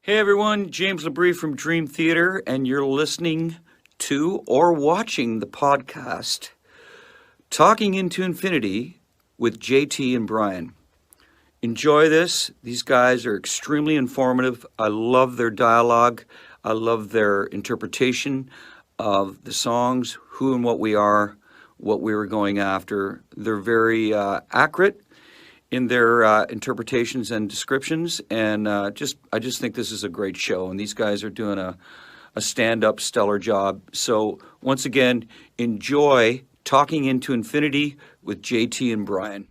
Hey everyone, James Labrie from Dream Theater, and you're listening to or watching the podcast Talking into Infinity with JT and Brian. Enjoy this. These guys are extremely informative. I love their dialogue. I love their interpretation of the songs, who and what we are, what we were going after. They're very accurate in their interpretations and descriptions, and I just think this is a great show, and these guys are doing a stand-up stellar job. So once again, enjoy Talking into Infinity with JT and Brian.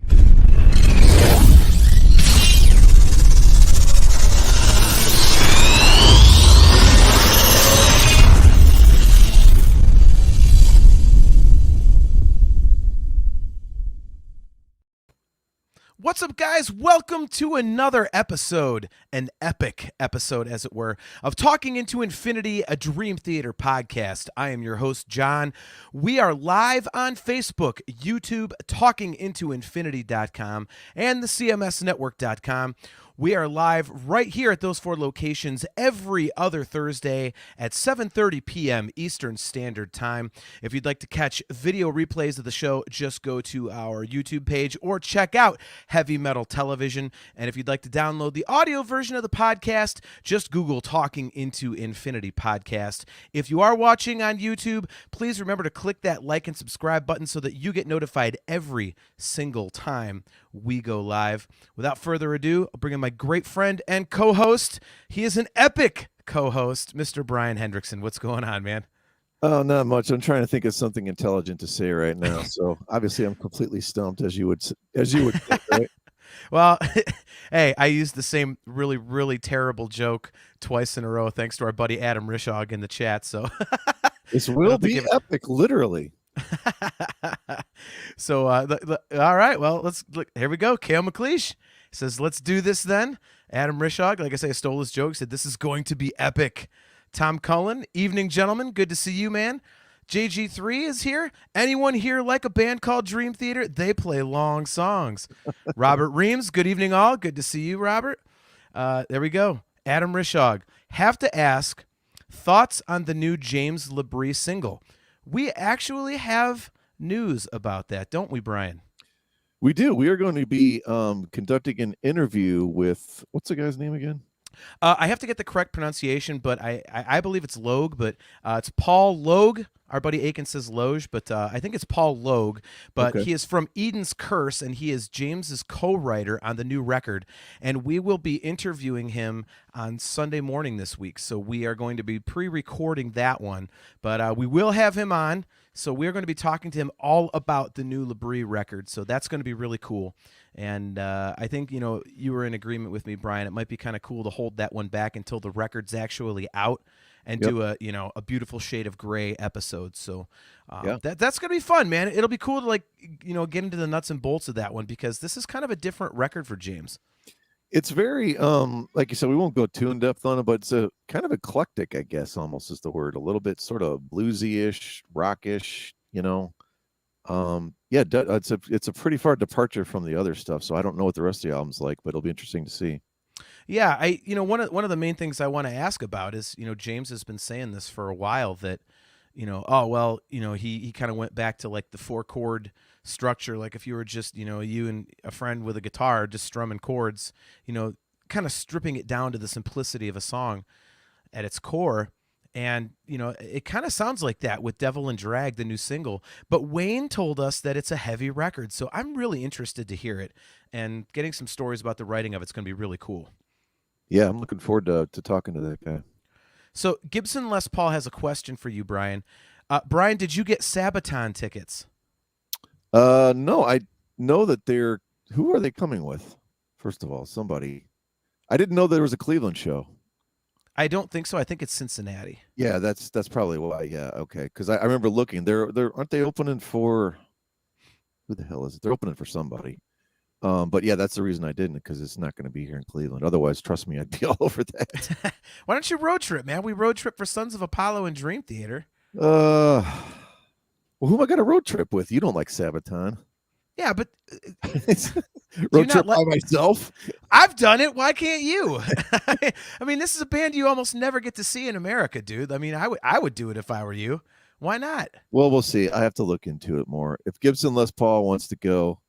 What's up, guys? Welcome to another episode, an epic episode, as it were, of Talking into Infinity, a Dream Theater podcast. I am your host, John. We are live on Facebook, YouTube, talkingintoinfinity.com, and the CMSnetwork.com. We are live right here at those four locations every other Thursday at 7:30 p.m. Eastern Standard Time. If you'd like to catch video replays of the show, just go to our YouTube page or check out Heavy Metal Television. And if you'd like to download the audio version of the podcast, just Google Talking into Infinity Podcast. If you are watching on YouTube, please remember to click that like and subscribe button so that you get notified every single time we go live. Without further ado, I'll bring in my great friend and co-host. He is an epic co-host, Mr. Brian Hendrickson. What's going on, man? Oh, not much. I'm trying to think of something intelligent to say right now. So obviously I'm completely stumped, as you would think, right? Well, hey, I used the same really, really terrible joke twice in a row, thanks to our buddy Adam Rishog in the chat. So This will be epic, literally. So, all right, well, let's look. Here we go. Kale McLeish says, let's do this then. Adam Rishog, like I say, stole his joke, said, this is going to be epic. Tom Cullen, evening, gentlemen. Good to see you, man. JG3 is here. Anyone here like a band called Dream Theater? They play long songs. Robert Reams, good evening, all. Good to see you, Robert. There we go. Adam Rishog. Have to ask, thoughts on the new James Labrie single? We actually have news about that, don't we, Brian? We do. We are going to be conducting an interview with, what's the guy's name again? I have to get the correct pronunciation, but I believe it's Logue, but it's Paul Logue. Our buddy Aiken says Loge, but I think it's Paul Logue. But Okay. He is from Eden's Curse, and he is James's co-writer on the new record. And we will be interviewing him on Sunday morning this week. So we are going to be pre-recording that one, but we will have him on. So we're going to be talking to him all about the new Labrie record. So that's going to be really cool. And I think, you were in agreement with me, Brian. It might be kind of cool to hold that one back until the record's actually out and do a beautiful shade of gray episode. So that's going to be fun, man. It'll be cool to get into the nuts and bolts of that one, because this is kind of a different record for James. It's very, like you said, we won't go too in depth on it, but it's a kind of eclectic, I guess, almost is the word. A little bit sort of bluesy-ish, rockish, it's a pretty far departure from the other stuff. So I don't know what the rest of the album's like, but it'll be interesting to see. Yeah, one of the main things I want to ask about is, James has been saying this for a while that, he kind of went back to like the 4-chord structure. Like if you were just, you and a friend with a guitar just strumming chords, kind of stripping it down to the simplicity of a song at its core. And, it kind of sounds like that with Devil and Drag, the new single. But Wayne told us that it's a heavy record. So I'm really interested to hear it, and getting some stories about the writing of it's going to be really cool. Yeah, I'm looking forward to talking to that guy. So Gibson Les Paul has a question for you, Brian. Brian, did you get Sabaton tickets? No, I know that who are they coming with? First of all, somebody. I didn't know there was a Cleveland show. I don't think so. I think it's Cincinnati. Yeah, that's probably why. Yeah, okay. Because I remember looking. They're aren't they opening for, who the hell is it? They're opening for somebody. But yeah, that's the reason I didn't, because it's not going to be here in Cleveland. Otherwise, trust me, I'd be all over that. Why don't you road trip, man? We road trip for Sons of Apollo and Dream Theater. Well, who am I going to road trip with? You don't like Sabaton. Yeah, but do you Road not trip by myself. I've done it. Why can't you? I mean, this is a band you almost never get to see in America, dude. I mean, I would do it if I were you. Why not? Well, we'll see. I have to look into it more. If Gibson Les Paul wants to go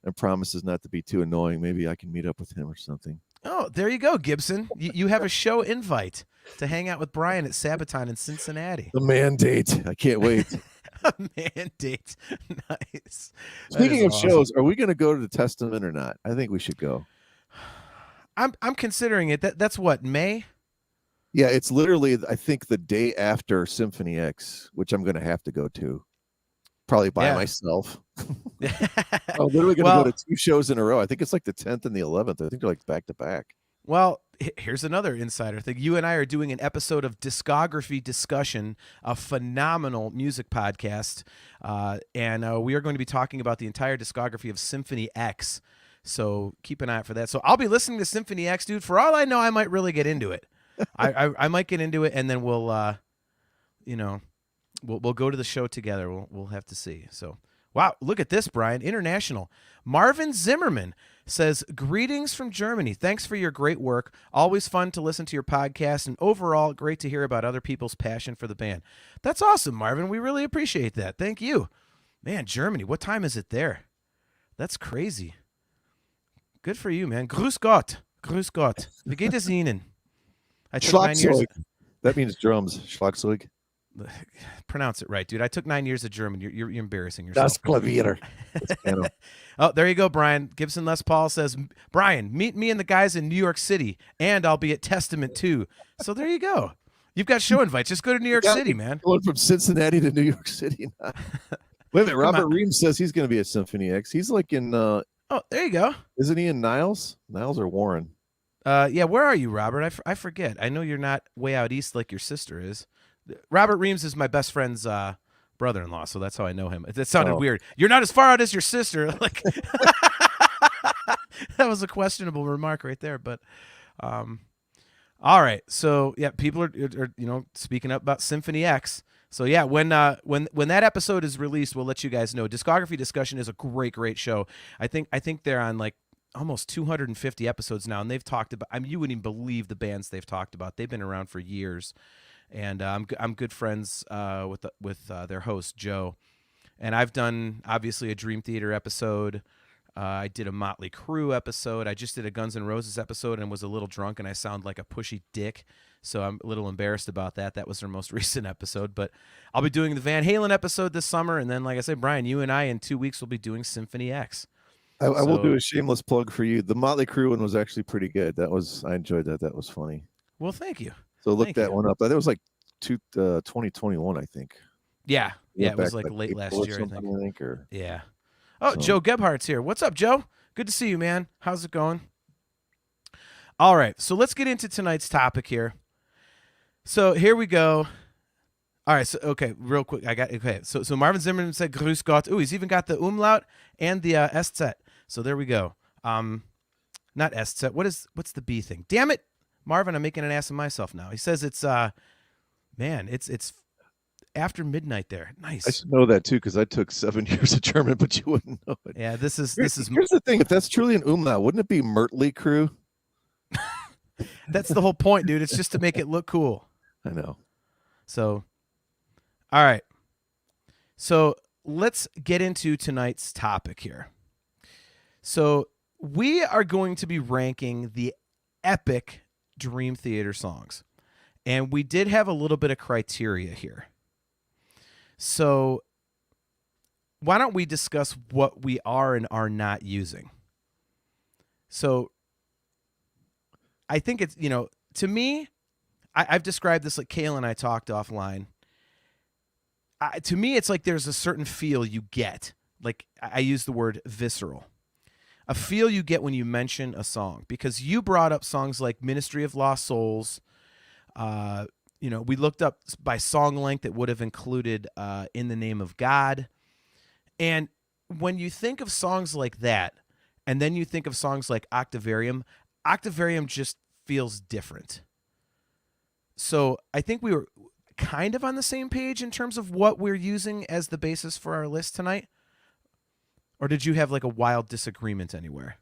and promises not to be too annoying, maybe I can meet up with him or something. Oh, there you go, Gibson. You have a show invite to hang out with Brian at Sabaton in Cincinnati. The mandate. I can't wait. A mandate. Nice. That Speaking is of awesome. shows, are we going to go to the Testament or not? I think we should go. I'm considering it. That's what, May? Yeah, it's literally, I think, the day after Symphony X, which I'm going to have to go to, probably by myself. I'm literally going to go to 2 shows in a row. I think it's like the 10th and the 11th. I think they're like back to back. Well, here's another insider thing. You and I are doing an episode of Discography Discussion, a phenomenal music podcast, and we are going to be talking about the entire discography of Symphony X. So keep an eye out for that. So I'll be listening to Symphony X, dude. For all I know, I might really get into it. I might get into it, and then we'll go to the show together. We'll have to see. So wow, look at this, Brian. International. Marvin Zimmerman says, greetings from Germany. Thanks for your great work. Always fun to listen to your podcast, and overall, great to hear about other people's passion for the band. That's awesome, Marvin. We really appreciate that. Thank you. Man, Germany, what time is it there? That's crazy. Good for you, man. Grüß Gott. Grüß Gott. Wie geht es Ihnen? I took 9 years. That means drums. Schlagzeug. Pronounce it right, dude. I took 9 years of German. You're embarrassing yourself. Das Klavier. Oh, there you go, Brian. Gibson Les Paul says, Brian, meet me and the guys in New York City, and I'll be at Testament too. So there you go. You've got show invites. Just go to New York City, man. Going from Cincinnati to New York City. Wait a minute. Robert Reams says he's going to be at Symphony X. He's like in. Oh, there you go. Isn't he in Niles? Niles or Warren? Yeah. Where are you, Robert? I forget. I know you're not way out east like your sister is. Robert Reams is my best friend's brother-in-law, so that's how I know him. It sounded weird. You're not as far out as your sister. Like that was a questionable remark right there, but all right. So yeah, people are speaking up about Symphony X. So yeah, when that episode is released, we'll let you guys know. Discography Discussion is a great show. I think they're on like almost 250 episodes now, and they've talked about. I mean, you wouldn't even believe the bands they've talked about. They've been around for years. And I'm good friends with their host Joe, and I've done obviously a Dream Theater episode. I did a Motley Crue episode. I just did a Guns N' Roses episode and was a little drunk, and I sound like a pushy dick, so I'm a little embarrassed about that. That was their most recent episode, but I'll be doing the Van Halen episode this summer, and then like I said, Brian, you and I in 2 weeks will be doing Symphony X. I will do a shameless plug for you. The Motley Crue one was actually pretty good. I enjoyed that. That was funny. Well, thank you. So look that one up. That was like 2021, I think. Yeah, it was like late last year, I think. Yeah. Oh, So. Joe Gebhardt's here. What's up, Joe? Good to see you, man. How's it going? All right, so let's get into tonight's topic here. So here we go. All right, so okay, real quick. So Marvin Zimmerman said Grüß Gott. Ooh, he's even got the umlaut and the SZ. So there we go. Not SZ. What's the B thing? Damn it, Marvin, I'm making an ass of myself now. He says it's it's after midnight there. Nice. I should know that too because I took 7 years of German, but you wouldn't know it. Yeah, this is. Here's the thing: if that's truly an umlaut, wouldn't it be Mertley Crew? That's the whole point, dude. It's just to make it look cool. I know. So, all right. So let's get into tonight's topic here. So we are going to be ranking the epic Dream Theater songs. And we did have a little bit of criteria here. So why don't we discuss what we are and are not using? So I think it's, to me, I've described this like Kale and I talked offline. To me, it's like there's a certain feel you get. Like I use the word visceral. A feel you get when you mention a song. Because you brought up songs like Ministry of Lost Souls. We looked up by song length that would have included In the Name of God. And when you think of songs like that, and then you think of songs like Octavarium just feels different. So I think we were kind of on the same page in terms of what we're using as the basis for our list tonight. Or did you have like a wild disagreement anywhere?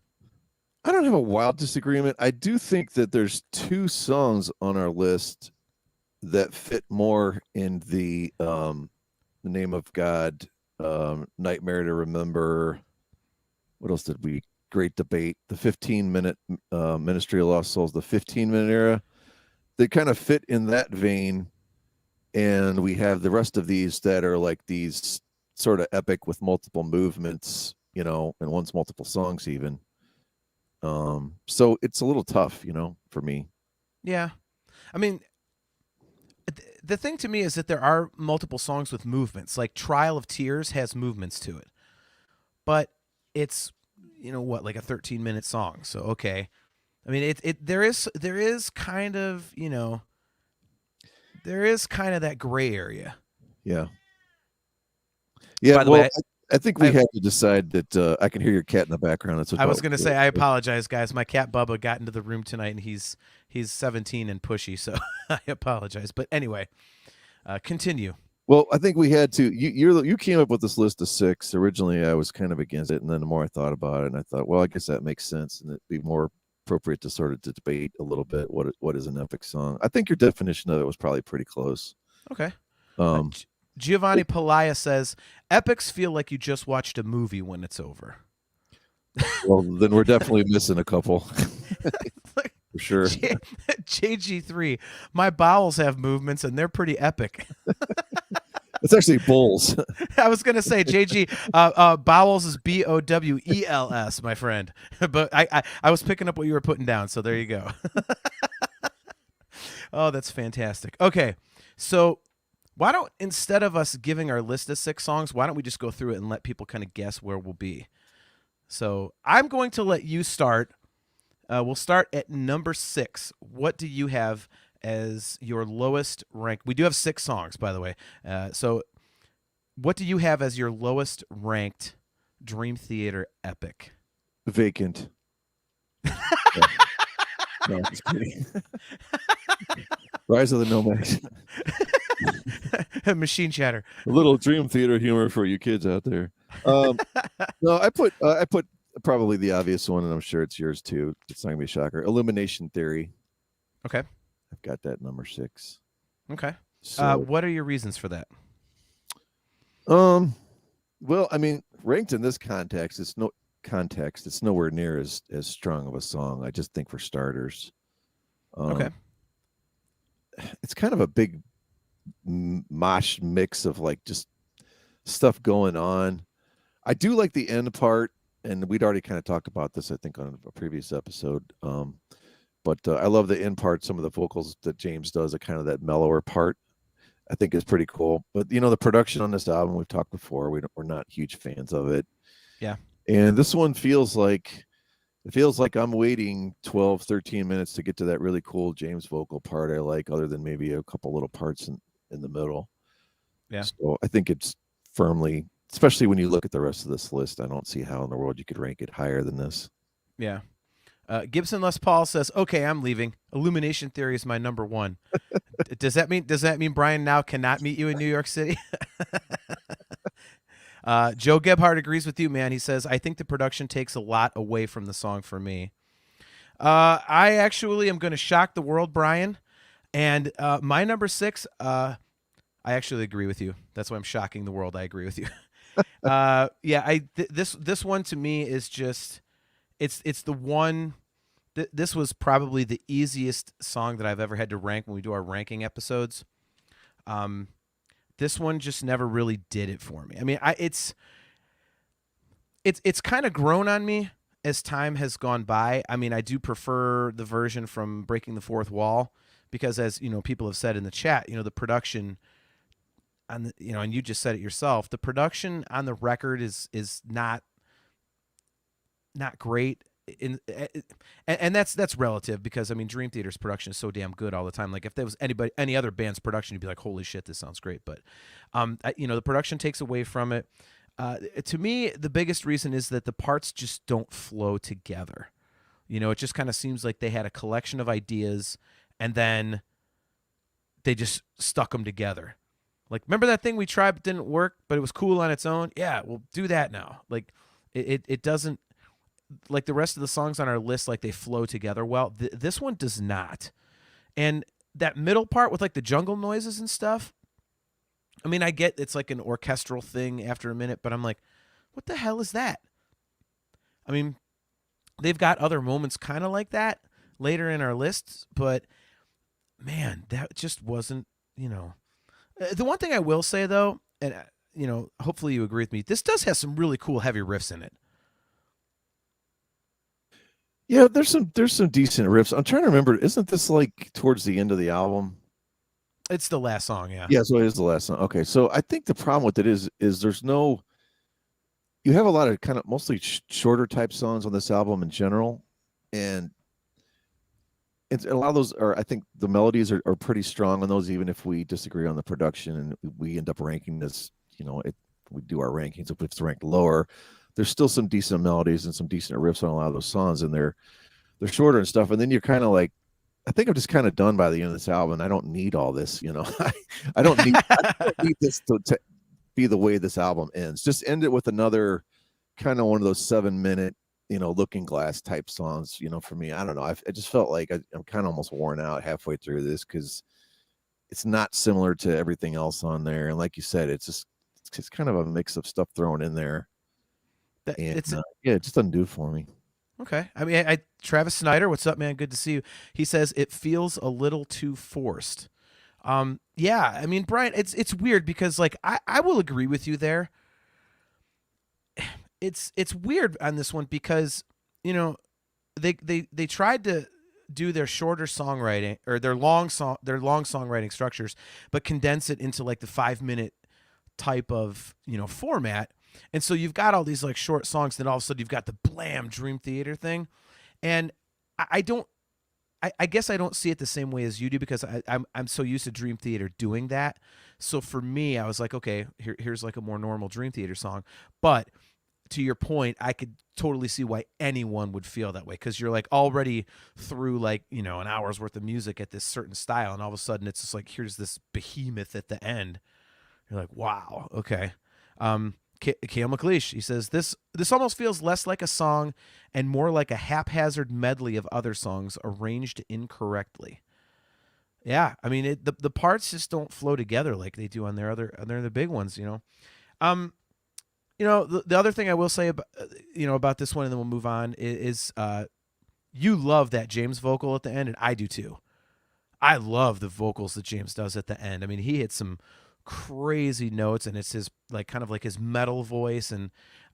I don't have a wild disagreement. I do think that there's two songs on our list that fit more in the Name of God, Nightmare to Remember. What else did we? Great Debate, the 15-minute Ministry of Lost Souls, the 15-minute era. They kind of fit in that vein, and we have the rest of these that are like these sort of epic with multiple movements, and one's multiple songs even. So it's a little tough, for me. Yeah. I mean, the thing to me is that there are multiple songs with movements. Like Trial of Tears has movements to it. But it's like a 13-minute song. So okay. I mean, there is kind of, there is kind of that gray area. Yeah. Yeah, By the well, way, I think we have to decide that I can hear your cat in the background. That's what I was going to say, I apologize, guys. My cat Bubba got into the room tonight, and he's 17 and pushy, so I apologize. But anyway, continue. Well, I think we had to. You came up with this list of 6. Originally, I was kind of against it, and then the more I thought about it, and I thought, well, I guess that makes sense, and it'd be more appropriate to sort of debate a little bit what is an epic song. I think your definition of it was probably pretty close. Okay. Giovanni Palaya says, epics feel like you just watched a movie when it's over. Well, then we're definitely missing a couple. For sure. JG3, my bowels have movements and they're pretty epic. It's actually bowls. I was going to say, JG, bowels is BOWELS, my friend. But I was picking up what you were putting down, so there you go. Oh, that's fantastic. Okay, so why don't, instead of us giving our list of 6 songs, why don't we just go through it and let people kind of guess where we'll be? So I'm going to let you start. We'll start at number 6. What do you have as your lowest rank? We do have 6 songs, by the way. So what do you have as your lowest ranked Dream Theater epic? Vacant. No, just kidding. Rise of the Nomads. Machine Chatter. A little Dream Theater humor for you kids out there. No, I put probably the obvious one, and I'm sure it's yours too. It's not gonna be a shocker. Illumination Theory. Okay. I've got that number 6. Okay. So, what are your reasons for that? well, I mean, ranked in this context, it's nowhere near as strong of a song. I just think for starters. Okay. It's kind of a big mosh mix of like just stuff going on. I do like the end part, and we'd already kind of talked about this, I think, on a previous episode. But I love the end part. Some of the vocals that James does, are kind of that mellower part, I think is pretty cool. But the production on this album, we've talked before, we're not huge fans of it. Yeah. And this one feels like I'm waiting 12, 13 minutes to get to that really cool James vocal part I like, other than maybe a couple little parts in the middle. Yeah. So I think it's firmly, especially when you look at the rest of this list, I don't see how in the world you could rank it higher than this. Yeah. Gibson Les Paul says, "Okay, I'm leaving. Illumination Theory is my number 1." Does that mean Brian now cannot meet you in New York City? Joe Gebhardt agrees with you, man. He says, "I think the production takes a lot away from the song for me." I actually am going to shock the world, Brian, and my number 6. I actually agree with you. That's why I'm shocking the world. I agree with you. Yeah. This one to me is just. It's the one. This was probably the easiest song that I've ever had to rank when we do our ranking episodes. This one just never really did it for me. I mean, it's kind of grown on me as time has gone by. I mean, I do prefer the version from Breaking the Fourth Wall because, as people have said in the chat, the production on and you just said it yourself, the production on the record is not great, and that's relative because I mean Dream Theater's production is so damn good all the time. Like if there was any other band's production, you'd be like, holy shit, this sounds great. But the production takes away from it. To me, the biggest reason is that the parts just don't flow together. It just kind of seems like they had a collection of ideas and then they just stuck them together. Like, remember that thing we tried but didn't work, but it was cool on its own? Yeah, we'll do that now. Like, It doesn't, like the rest of the songs on our list, like they flow together well. This one does not. And that middle part with like the jungle noises and stuff, I mean, I get it's like an orchestral thing after a minute, but I'm like, what the hell is that? I mean, they've got other moments kind of like that later in our lists, but man, that just wasn't, you know. The one thing I will say though, and you know, hopefully you agree with me, this does have some really cool heavy riffs in it. Yeah, there's some decent riffs. I'm trying to remember. Isn't this like towards the end of the album? It's the last song, yeah. Yeah, so it is the last song. Okay, so I think the problem with it is there's no. You have a lot of kind of mostly shorter type songs on this album in general, and a lot of those are. I think the melodies are pretty strong on those, even if we disagree on the production, and we end up ranking this. You know, we do our rankings. If it's ranked lower, there's still some decent melodies and some decent riffs on a lot of those songs, and they're shorter and stuff. And then you're kind of like, I think I'm just kind of done by the end of this album. I don't need all this, you know. I don't need this to be the way this album ends. Just end it with another kind of one of those 7-minute, you know, Looking Glass type songs. You know, for me, I don't know. I just felt like I'm kind of almost worn out halfway through this because it's not similar to everything else on there. And like you said, it's kind of a mix of stuff thrown in there. And it just doesn't do it for me. Okay. I mean, Travis Snyder, what's up, man? Good to see you. He says it feels a little too forced. Yeah. I mean, Brian, it's weird because like I will agree with you there. It's weird on this one because, you know, they tried to do their shorter songwriting or their long songwriting structures, but condense it into like the 5-minute type of, you know, format. And so you've got all these like short songs, then all of a sudden you've got the blam Dream Theater thing. And I guess I don't see it the same way as you do because I'm so used to Dream Theater doing that. So for me, I was like, okay, here's like a more normal Dream Theater song. But to your point, I could totally see why anyone would feel that way because you're like already through like, you know, an hour's worth of music at this certain style. And all of a sudden it's just like, here's this behemoth at the end. You're like, wow, okay. Kale McLeish, he says, this almost feels less like a song and more like a haphazard medley of other songs arranged incorrectly. Yeah, I mean, the parts just don't flow together like they do on their other big ones, you know. You know, the other thing I will say about about this one, and then we'll move on, is you love that James vocal at the end, and I do too. I love the vocals that James does at the end. I mean, he hits some crazy notes, and it's his like kind of like his metal voice. And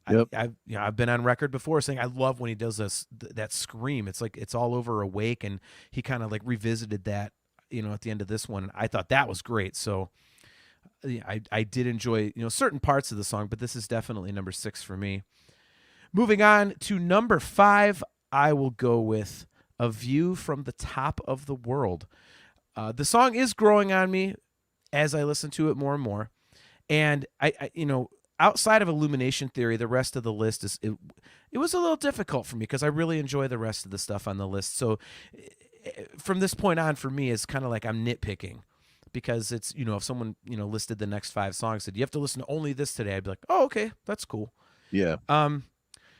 Yep. I've been on record before saying I love when he does that scream. It's like it's all over Awake, and he kind of like revisited that, you know, at the end of this one. I thought that was great. So I did enjoy, you know, certain parts of the song, but this is definitely number 6 for me. Moving on to number 5, I will go with A View from the Top of the World. The song is growing on me as I listen to it more and more. And I you know, outside of Illumination Theory, the rest of the list it was a little difficult for me because I really enjoy the rest of the stuff on the list. So from this point on, for me, it's kind of like I'm nitpicking because it's, you know, if someone, you know, listed the next 5 songs, said you have to listen to only this today, I'd be like, oh, okay, that's cool. Yeah.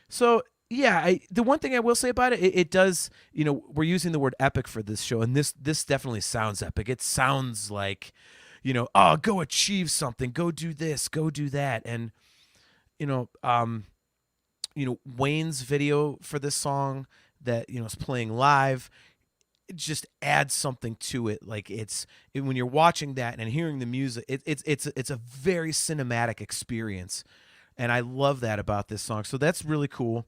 So yeah, the one thing I will say about it does, you know, we're using the word epic for this show, and this definitely sounds epic. It sounds like, you know, oh, go achieve something, go do this, go do that. And, you know, Wayne's video for this song that, you know, is playing live, it just adds something to it. Like when you're watching that and hearing the music, it's a very cinematic experience. And I love that about this song. So that's really cool.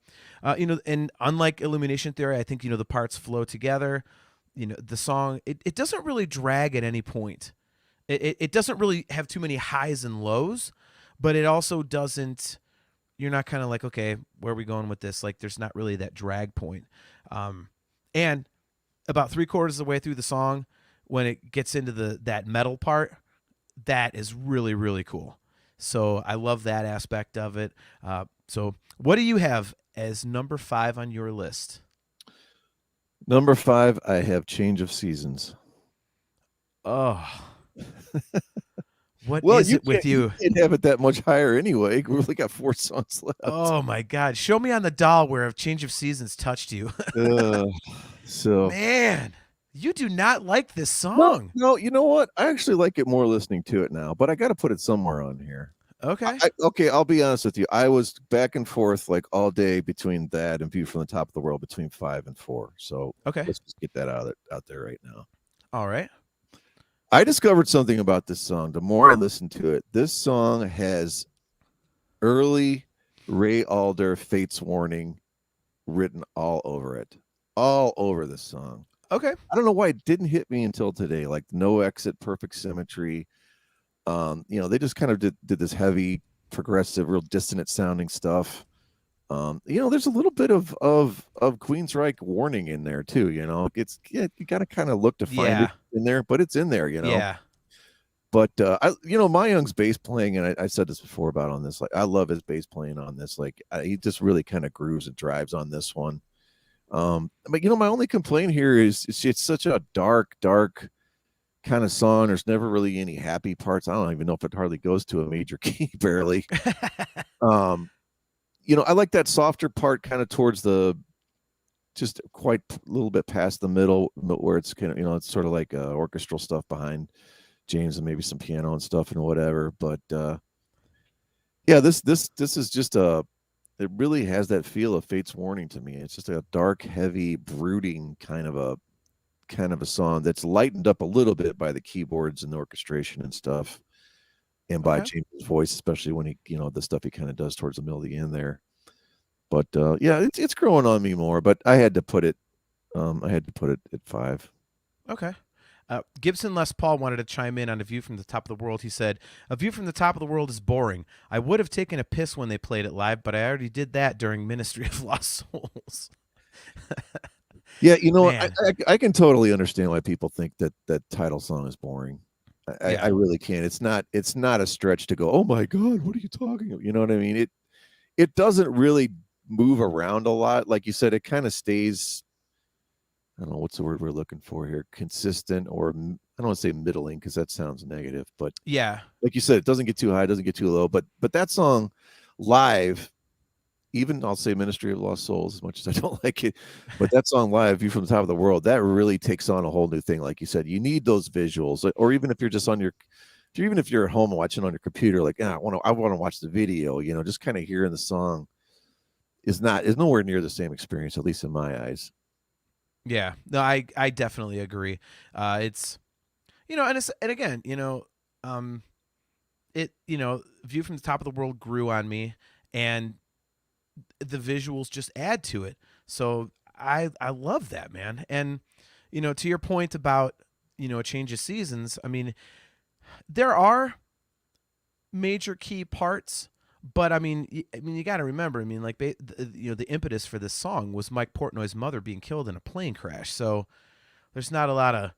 You know, and unlike Illumination Theory, I think, you know, the parts flow together. You know, the song, it doesn't really drag at any point. It doesn't really have too many highs and lows, but it also doesn't, you're not kind of like, okay, where are we going with this? Like, there's not really that drag point. And about 3/4 of the way through the song, when it gets into that metal part, that is really, really cool. So I love that aspect of it. So what do you have as number 5 on your list? Number 5, I have Change of Seasons. Oh, What Well, is it with you you? can't have it that much higher anyway. We only got 4 songs left. Oh my God! Show me on the doll where a change of seasons touched you. Uh, so Man, you do not like this no, song. no, you know what? I actually like it more listening to it now, but I got to put it somewhere on here. Okay. Okay, I'll be honest with you. I was back and forth like all day between that and View from the Top of the World between 5 and 4. So Okay. let's just get that out there right now. All right. I discovered something about this song. The more I listen to it, this song has early Ray Alder Fates Warning written all over it. All over this song. Okay. I don't know why it didn't hit me until today. Like No Exit, Perfect Symmetry. They just kind of did this heavy, progressive, real dissonant sounding stuff. There's a little bit of Queensryche Warning in there too. You got to kind of look to find it in there, but it's in there. Yeah. But my young's bass playing, and I said this before about on this. Like, I love his bass playing on this. Like, he just really kind of grooves and drives on this one. But my only complaint here is it's such a dark kind of song. There's never really any happy parts. I don't even know if it hardly goes to a major key, barely. I like that softer part kind of towards the just quite a little bit past the middle where it's kind of, it's sort of like orchestral stuff behind James and maybe some piano and stuff and whatever. But this is just it really has that feel of Fate's Warning to me. It's just a dark, heavy, brooding kind of a song that's lightened up a little bit by the keyboards and the orchestration and stuff, and by James' voice, especially when he, the stuff he kind of does towards the middle of the end there. But it's growing on me more. But I had to put it at 5. Okay. Gibson Les Paul wanted to chime in on A View from the Top of the World. He said, "A View from the Top of the World is boring. I would have taken a piss when they played it live, but I already did that during Ministry of Lost Souls." Yeah, I can totally understand why people think that title song is boring. I really can. It's not a stretch to go, oh my God, what are you talking about? You know what I mean? It doesn't really move around a lot. Like you said, it kind of stays, I don't know what's the word we're looking for here, consistent, or I don't want to say middling because that sounds negative, but yeah, like you said, it doesn't get too high, it doesn't get too low. But that song live, even I'll say Ministry of Lost Souls, as much as I don't like it, but that song live, View from the Top of the World, that really takes on a whole new thing. Like you said, you need those visuals, or even if you're just even if you're at home watching on your computer, like, I want to watch the video, just kind of hearing the song is nowhere near the same experience, at least in my eyes. Yeah, no, I definitely agree. It's, and again, View from the Top of the World grew on me, and the visuals just add to it. So I love that, man. And to your point about a change of seasons, I mean, there are major key parts, but I mean you got to remember, I mean, like, the impetus for this song was Mike Portnoy's mother being killed in a plane crash. So there's not a lot of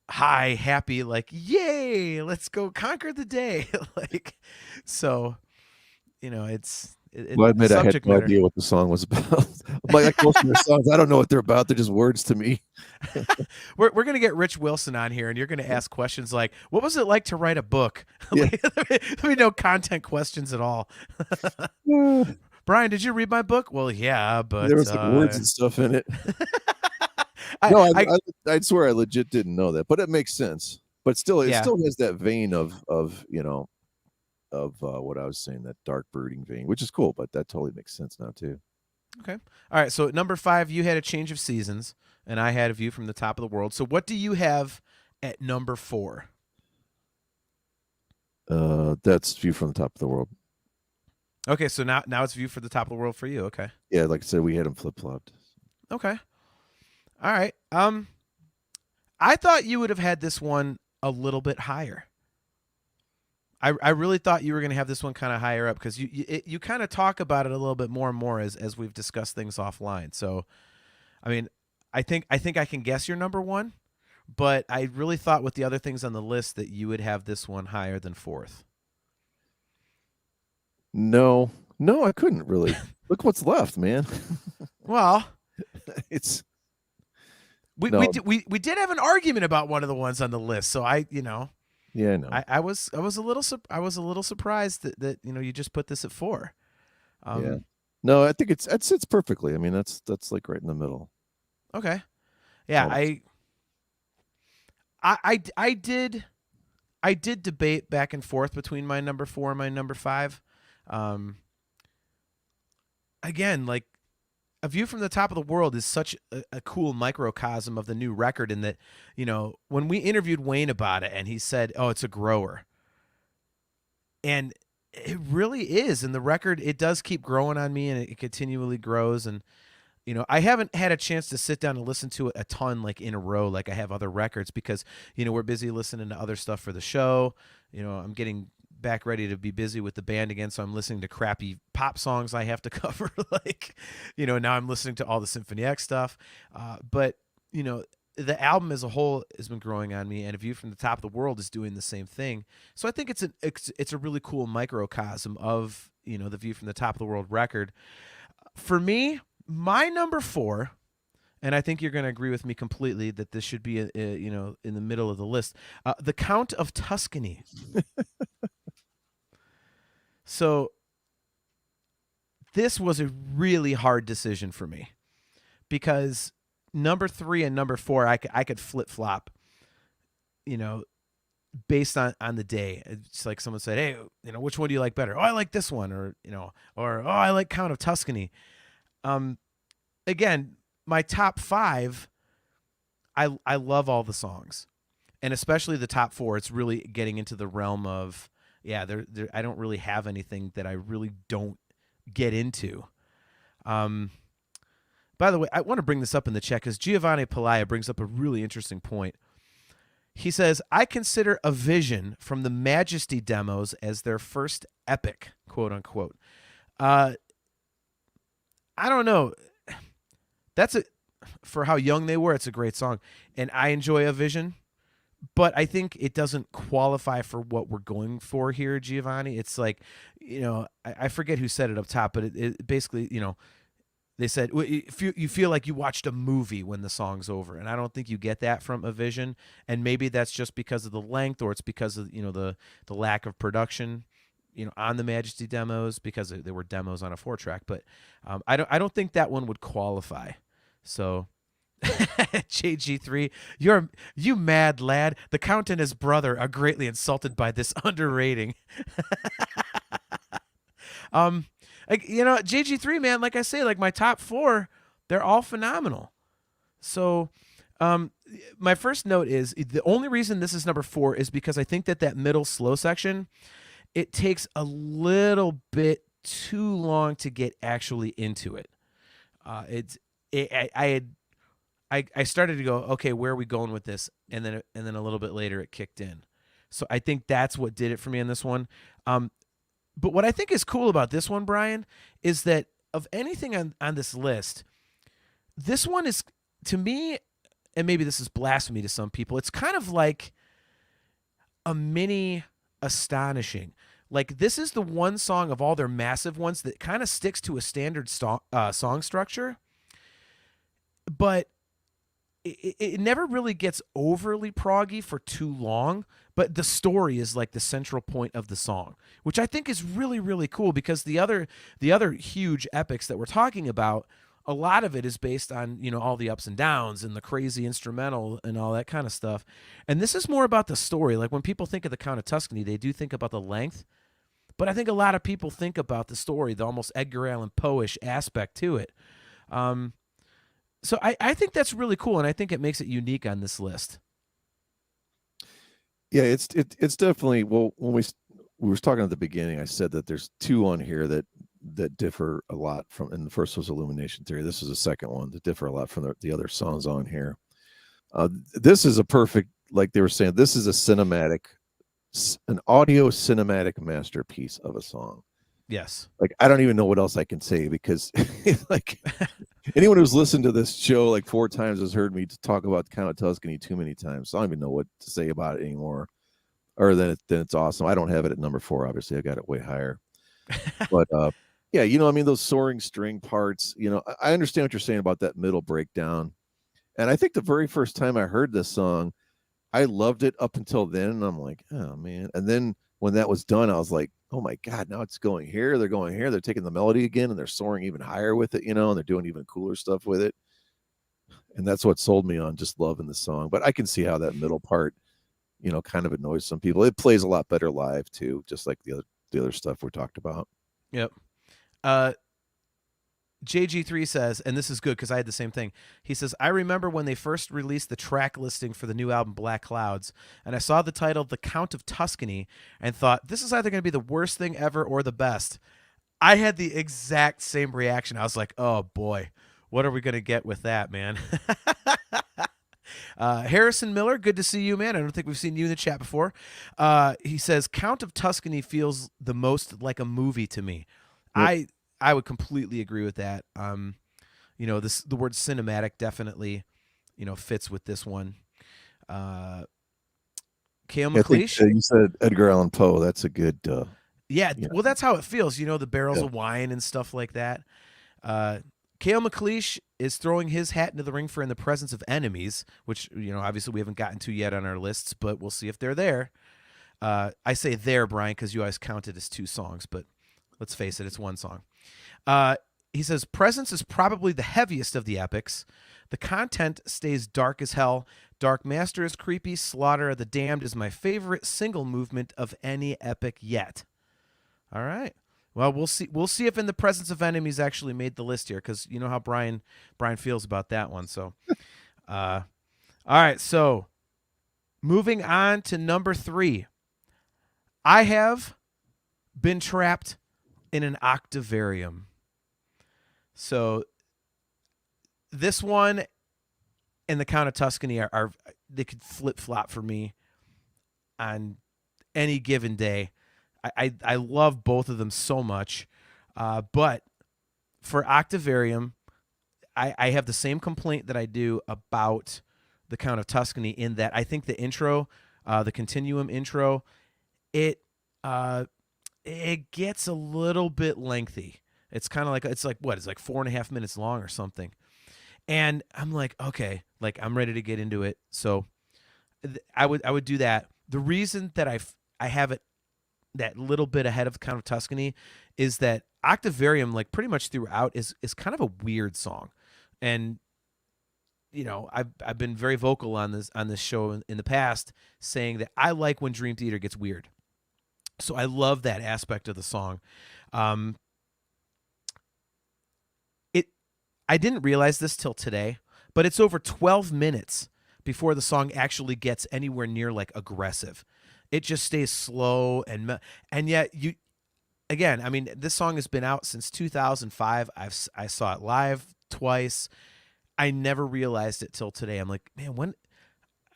high, happy, like, yay, let's go conquer the day. Like, so it's. Well, I admit I had no idea what the song was about. Like most of your songs, I don't know what they're about. They're just words to me. We're gonna get Rich Wilson on here, and you're gonna ask questions like, "What was it like to write a book?" Yeah. There'll be no content questions at all. Brian, did you read my book? Well, yeah, but there was like words and stuff in it. I swear I legit didn't know that, but it makes sense. But still, it still has that vein of what I was saying, that dark brooding vein, which is cool, but that totally makes sense now too. Okay. All right. So at number 5, you had A Change of Seasons, and I had A View from the Top of the World. So what do you have at number 4? That's View from the Top of the World. Okay. So now it's View for the Top of the World for you. Okay. Yeah. Like I said, we had them flip-flopped. Okay. All right. I thought you would have had this one a little bit higher. I really thought you were going to have this one kind of higher up, because you kind of talk about it a little bit more and more as we've discussed things offline. So, I mean, I think I can guess your number 1, but I really thought with the other things on the list that you would have this one higher than 4th. No, I couldn't really. Look what's left, man. Well, it's we did have an argument about one of the ones on the list, so Yeah, I know. I was a little surprised that you just put this at 4. Yeah. Um, No, I think it sits perfectly. I mean, that's like right in the middle. okay, yeah, Almost. I did debate back and forth between my number 4 and my number 5. Um, Again, like A View from the Top of the World is such a cool microcosm of the new record in that, when we interviewed Wayne about it and he said, "Oh, it's a grower." And it really is. And the record, it does keep growing on me, and it continually grows. And I haven't had a chance to sit down and listen to it a ton, like in a row, like I have other records, because we're busy listening to other stuff for the show. I'm getting back ready to be busy with the band again, so I'm listening to crappy pop songs I have to cover. Like, now I'm listening to all the Symphony X stuff. But the album as a whole has been growing on me, and A View from the Top of the World is doing the same thing. So I think it's a really cool microcosm of the View from the Top of the World record. For me, my number 4, and I think you're going to agree with me completely that this should be in the middle of the list. The Count of Tuscany. So this was a really hard decision for me, because number 3 and number 4 I could flip flop, based on the day. It's like someone said, "Hey, which one do you like better?" "Oh, I like this one," or "Oh, I like Count of Tuscany." Again, my top 5, I love all the songs, and especially the top 4. It's really getting into the realm of, yeah, I don't really have anything that I really don't get into. By the way, I want to bring this up in the chat because Giovanni Palaia brings up a really interesting point. He says, "I consider A Vision from the Majesty demos as their first epic," quote unquote. I don't know. For how young they were, it's a great song, and I enjoy A Vision, but I think it doesn't qualify for what we're going for here, Giovanni. It's like, I forget who said it up top, but it basically, they said, if you feel like you watched a movie when the song's over, and I don't think you get that from A Vision, and maybe that's just because of the length, or it's because of the lack of production, on the Majesty demos, because there were demos on a 4-track. But I don't think that one would qualify. So JG3, you mad lad. The Count and his brother are greatly insulted by this underrating. JG3, man, like I say, like my top 4, they're all phenomenal. So my first note is the only reason this is number 4 is because I think that middle slow section, it takes a little bit too long to get actually into it. I started to go, okay, where are we going with this? And then a little bit later it kicked in. So I think that's what did it for me on this one. But what I think is cool about this one, Brian, is that of anything on this list, this one is, to me, and maybe this is blasphemy to some people, it's kind of like a mini Astonishing. Like, this is the one song of all their massive ones that kind of sticks to a standard song structure, but it never really gets overly proggy for too long. But the story is like the central point of the song, which I think is really, really cool, because the other huge epics that we're talking about, a lot of it is based on, all the ups and downs and the crazy instrumental and all that kind of stuff. And this is more about the story. Like, when people think of the Count of Tuscany, they do think about the length, but I think a lot of people think about the story, the almost Edgar Allan Poe-ish aspect to it. So I think that's really cool, and I think it makes it unique on this list. Yeah, it's definitely, well, when we were talking at the beginning, I said that there's 2 on here that differ a lot from, and the first was Illumination Theory. This is the second one that differ a lot from the other songs on here. This is a perfect, like they were saying, this is an audio cinematic masterpiece of a song. Yes. Like, I don't even know what else I can say, because like anyone who's listened to this show like 4 times has heard me talk about Count of Tuscany too many times. So I don't even know what to say about it anymore, or then it's awesome. I don't have it at number 4. Obviously, I got it way higher. But yeah, I mean, those soaring string parts, I understand what you're saying about that middle breakdown. And I think the very first time I heard this song, I loved it up until then, and I'm like, oh man. And then when that was done, I was like, oh my god, now it's going here. They're going here. They're taking the melody again, and they're soaring even higher with it, and they're doing even cooler stuff with it. And that's what sold me on just loving the song. But I can see how that middle part, kind of annoys some people. It plays a lot better live too, just like the other stuff we talked about. Yep. JG3 says, and this is good because I had the same thing. He says, I remember when they first released the track listing for the new album Black Clouds, and I saw the title The Count of Tuscany and thought, this is either going to be the worst thing ever or the best. I had the exact same reaction. I was like, oh boy, what are we going to get with that, man? Harrison Miller, good to see you, man. I don't think we've seen you in the chat before. He says, Count of Tuscany feels the most like a movie to me. Yep. I would completely agree with that. The word cinematic definitely, fits with this one. Cale McLeish. You said Edgar Allan Poe. That's a good. Yeah, well, that's how it feels. The barrels of wine and stuff like that. Cale McLeish is throwing his hat into the ring for In the Presence of Enemies, which, obviously we haven't gotten to yet on our lists, but we'll see if they're there. I say there, Brian, because you always count it as 2 songs, but let's face it, it's 1 song. He says, Presence is probably the heaviest of the epics. The content stays dark as hell. Dark Master is creepy. Slaughter of the Damned is my favorite single movement of any epic yet. All right. Well, we'll see. We'll see if In the Presence of Enemies actually made the list here, because you know how Brian feels about that one. So, all right. So, moving on to number 3. I have been trapped in an octavarium. So this one and The Count of Tuscany are they could flip-flop for me on any given day. I love both of them so much. But for Octavarium, I have the same complaint that I do about The Count of Tuscany, in that I think the intro, the Continuum intro, it gets a little bit lengthy. It's kind of like, it's like 4.5 minutes long or something. And I'm like, okay, like I'm ready to get into it. So I would do that. The reason that I have it that little bit ahead of Count of Tuscany is that Octavarium, like pretty much throughout, is kind of a weird song. And I've been very vocal on this show in the past, saying that I like when Dream Theater gets weird. So I love that aspect of the song. I didn't realize this till today, but it's over 12 minutes before the song actually gets anywhere near like aggressive. It just stays slow and yet this song has been out since 2005. I saw it live twice. I never realized it till today. I'm like, man, when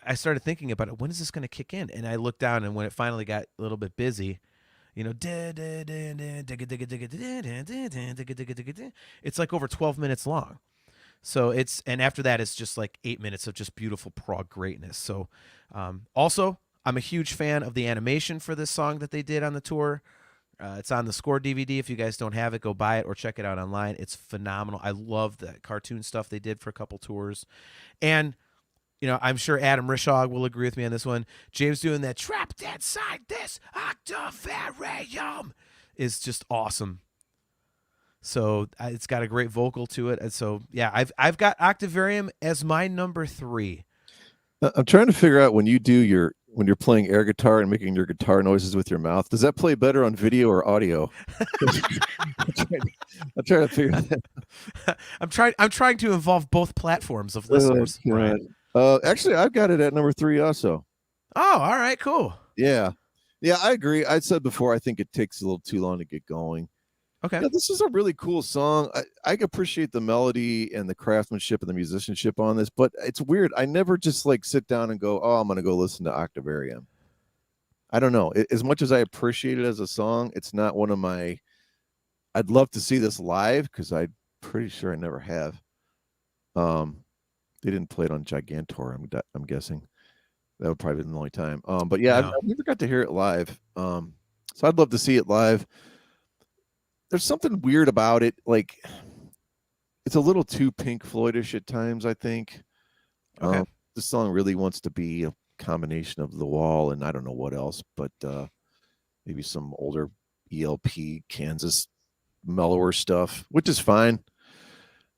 I started thinking about it, when is this going to kick in? And I looked down, and when it finally got a little bit busy, it's like over 12 minutes long. So and after that, it's just like 8 minutes of just beautiful prog greatness. So also, I'm a huge fan of the animation for this song that they did on the tour. It's on the Score DVD. If you guys don't have it, go buy it or check it out online. It's phenomenal. I love the cartoon stuff they did for a couple tours. And I'm sure Adam Rishog will agree with me on this one. James doing that trapped inside this octavarium is just awesome. So it's got a great vocal to it. And so, yeah, I've got Octavarium as my number 3. I'm trying to figure out when you're playing air guitar and making your guitar noises with your mouth, does that play better on video or audio? I'm trying to figure that. I'm trying to involve both platforms of listeners. Right. Actually, I've got it at number 3 also. Oh, all right, cool. Yeah, I agree. I said before, I think it takes a little too long to get going. Okay. Yeah, this is a really cool song. I appreciate the melody and the craftsmanship and the musicianship on this, but it's weird. I never just like sit down and go, oh, I'm going to go listen to Octavarium. I don't know. As much as I appreciate it as a song, it's not one of my, I'd love to see this live because I'm pretty sure I never have. They didn't play it on Gigantor, I'm guessing. That would probably be the only time. But yeah, no. I've never got to hear it live. So I'd love to see it live. There's something weird about it. Like, it's a little too Pink Floydish at times, I think. Okay. The song really wants to be combination of The Wall and I don't know what else, but maybe some older ELP Kansas mellower stuff, which is fine.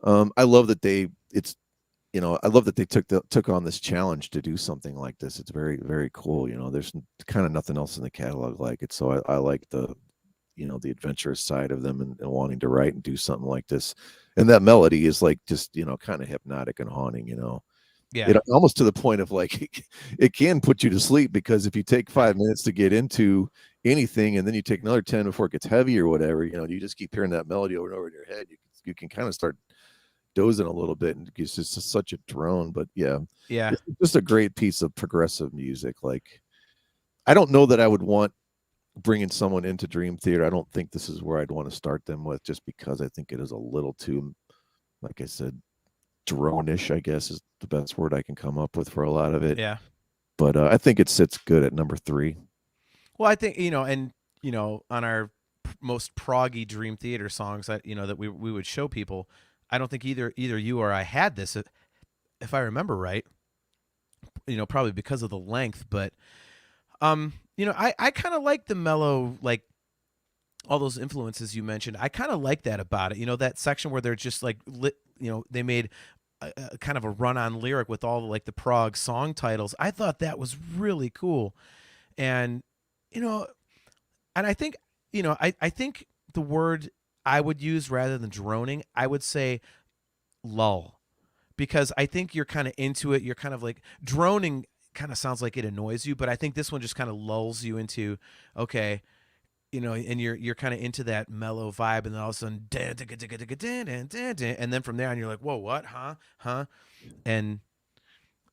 I love that I love that they took on this challenge to do something like this. It's very, very cool. There's kind of nothing else in the catalog like it. So I like the adventurous side of them and wanting to write and do something like this. And that melody is like just, kind of hypnotic and haunting, Yeah. It almost to the point of like, it can put you to sleep, because if you take 5 minutes to get into anything and then you take another 10 before it gets heavy or whatever, you just keep hearing that melody over and over in your head, you can kind of start dozing a little bit, and it's just such a drone. But yeah, it's just a great piece of progressive music. Like, I don't know that I would want bringing someone into Dream Theater. I don't think this is where I'd want to start them with, just because I think it is a little too, like I said, drone-ish, I guess is the best word I can come up with for a lot of it. Yeah. But I think it sits good at number 3. Well, I think, on our most proggy Dream Theater songs that, that we would show people, I don't think either you or I had this, if I remember right, probably because of the length, but I kind of like the mellow, like all those influences you mentioned. I kind of like that about it. That section where they're just like they made a kind of a run-on lyric with all like the prog song titles. I thought that was really cool. And and I think I think the word I would use rather than droning, I would say lull, because I think you're kind of into it. You're kind of like droning kind of sounds like it annoys you, but I think this one just kind of lulls you into, okay, and you're kind of into that mellow vibe, and then all of a sudden, and then from there on, you're like, whoa, what, huh, and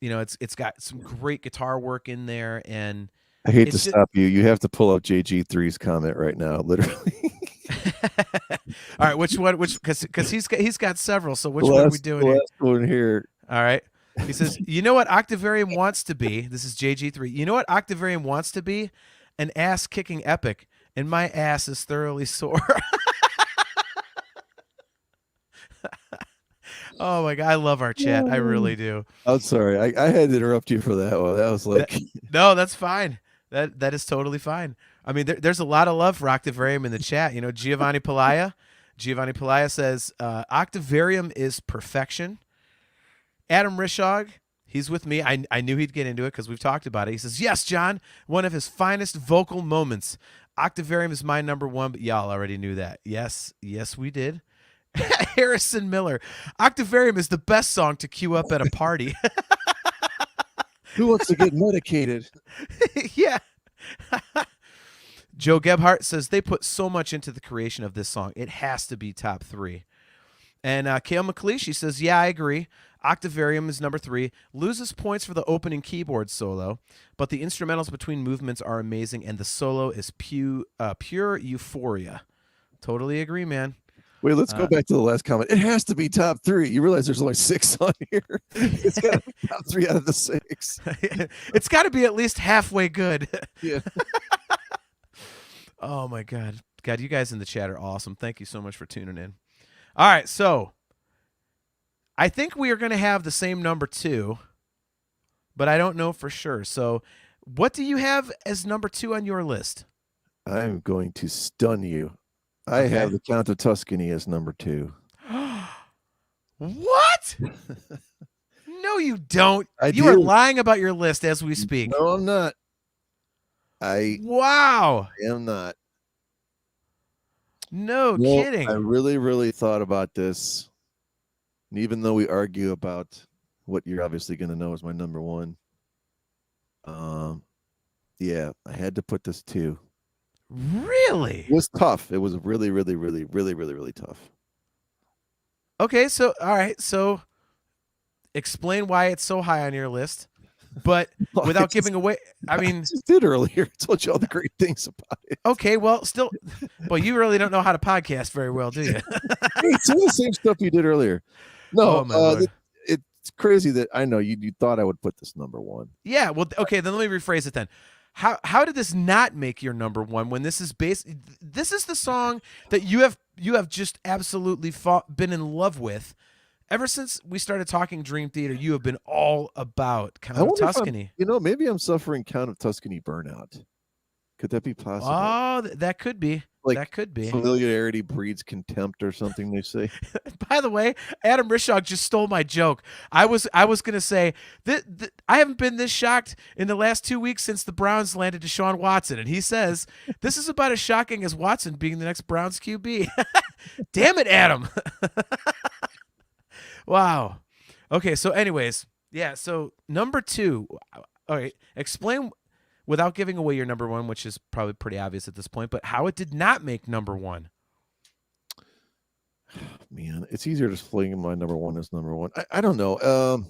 it's got some great guitar work in there, and I hate to stop you. You have to pull up JG3's comment right now, literally. All right, which one? Because he's got several. So which one are we doing here? Last one here. All right. He says, "You know what Octavarium wants to be?" This is JG3. You know what Octavarium wants to be? An ass-kicking epic, and my ass is thoroughly sore. Oh my God, I love our chat. I really do. I'm sorry. I had to interrupt you for that one. That was like no, that's fine. That is totally fine. I mean, there's a lot of love for Octavarium in the chat. Giovanni Palaya. Giovanni Palaya says, Octavarium is perfection. Adam Rishog, he's with me. I knew he'd get into it because we've talked about it. He says, yes, John, one of his finest vocal moments. Octavarium is my number 1, but y'all already knew that. Yes, we did. Harrison Miller. Octavarium is the best song to queue up at a party. Who wants to get medicated? Yeah. Joe Gebhardt says they put so much into the creation of this song. It has to be top 3. And Kale McLeish says, yeah, I agree. Octavarium is number 3. Loses points for the opening keyboard solo, but the instrumentals between movements are amazing, and the solo is pure euphoria. Totally agree, man. Wait, let's go back to the last comment. It has to be top 3. You realize there's only 6 on here. It's got to be top 3 out of the 6. It's got to be at least halfway good. Yeah. Oh, my God. God, you guys in the chat are awesome. Thank you so much for tuning in. All right, so I think we are going to have the same number 2, but I don't know for sure. So what do you have as number 2 on your list? I'm going to stun you. I have the Count of Tuscany as number 2. What? No, you don't. You are lying about your list as we speak. No, I'm not. Wow. I am not. No kidding. I really, really thought about this. And even though we argue about what you're obviously going to know is my number 1, yeah, I had to put this 2. Really? It was tough. It was really, really, really, really, really, really tough. Okay, so all right, so explain why it's so high on your list, but without giving away. I mean, I just did earlier. I told you all the great things about it. Okay, well, still, well, you really don't know how to podcast very well, do you? Hey, some of the same stuff you did earlier. No, it's crazy that I know you thought I would put this number 1. Yeah, well, okay, then let me rephrase it then. How did this not make your number 1 when this is this is the song that you have just absolutely been in love with, Ever since we started talking Dream Theater, you have been all about I Count of wonder if I'm, Tuscany. maybe I'm suffering Count of Tuscany burnout. Could that be possible? Oh, that could be. Like That could be. familiarity breeds contempt or something, they say. By the way, Adam Rishog just stole my joke. I was gonna say that I haven't been this shocked in the last 2 weeks since the Browns landed Deshaun Watson, and he says this is about as shocking as Watson being the next Browns QB. Damn it, Adam! Wow. Okay, so anyways, yeah. So number 2. All right, explain without giving away your number 1, which is probably pretty obvious at this point, but how it did not make number 1. Man, it's easier to explain my number 1 as number 1. I don't know.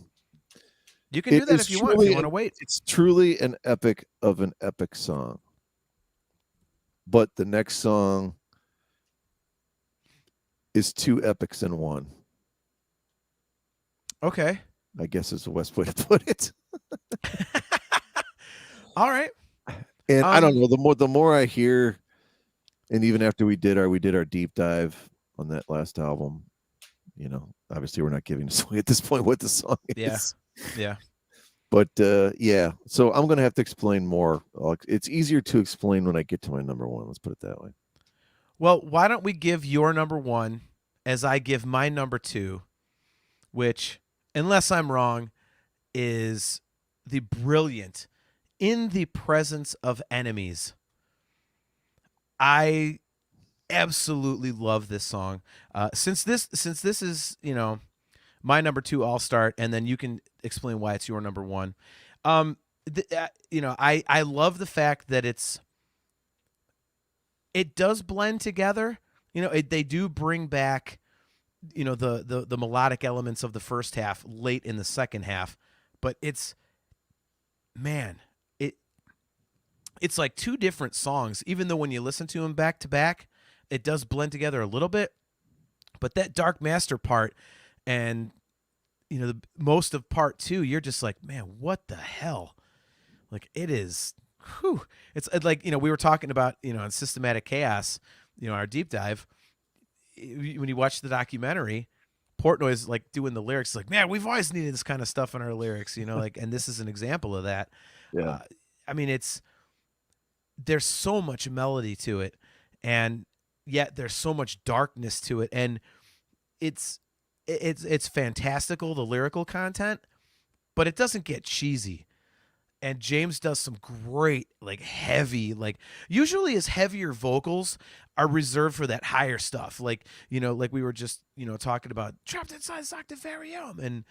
You can do that if you want. If you want to wait. It's truly an epic of an epic song. But the next song is 2 epics in one. Okay. I guess is the best way to put it. All right. And I don't know, the more I hear, and even after we did our deep dive on that last album, obviously we're not giving this away at this point what the song is. Yeah. But yeah, so I'm gonna have to explain more. It's easier to explain when I get to my number 1. Let's put it that way. Well, why don't we give your number 1 as I give my number 2, which, unless I'm wrong, is the brilliant In the Presence of Enemies. I absolutely love this song. Since this is, my number 2, I'll start, and then you can explain why it's your number 1. I love the fact that it does blend together. They do bring back, the melodic elements of the first half late in the second half, but it's like 2 different songs, even though when you listen to them back to back, it does blend together a little bit. But that Dark Master part and, most of part 2, you're just like, man, what the hell? Like, it is, whew. It's like, we were talking about, in Systematic Chaos, our deep dive, when you watch the documentary, Portnoy's like doing the lyrics, like, man, we've always needed this kind of stuff in our lyrics, and this is an example of that. Yeah. There's so much melody to it, and yet there's so much darkness to it, and it's fantastical, the lyrical content, but it doesn't get cheesy. And James does some great, heavy, usually his heavier vocals are reserved for that higher stuff. Like we were just, talking about Trapped Inside Octavarium and,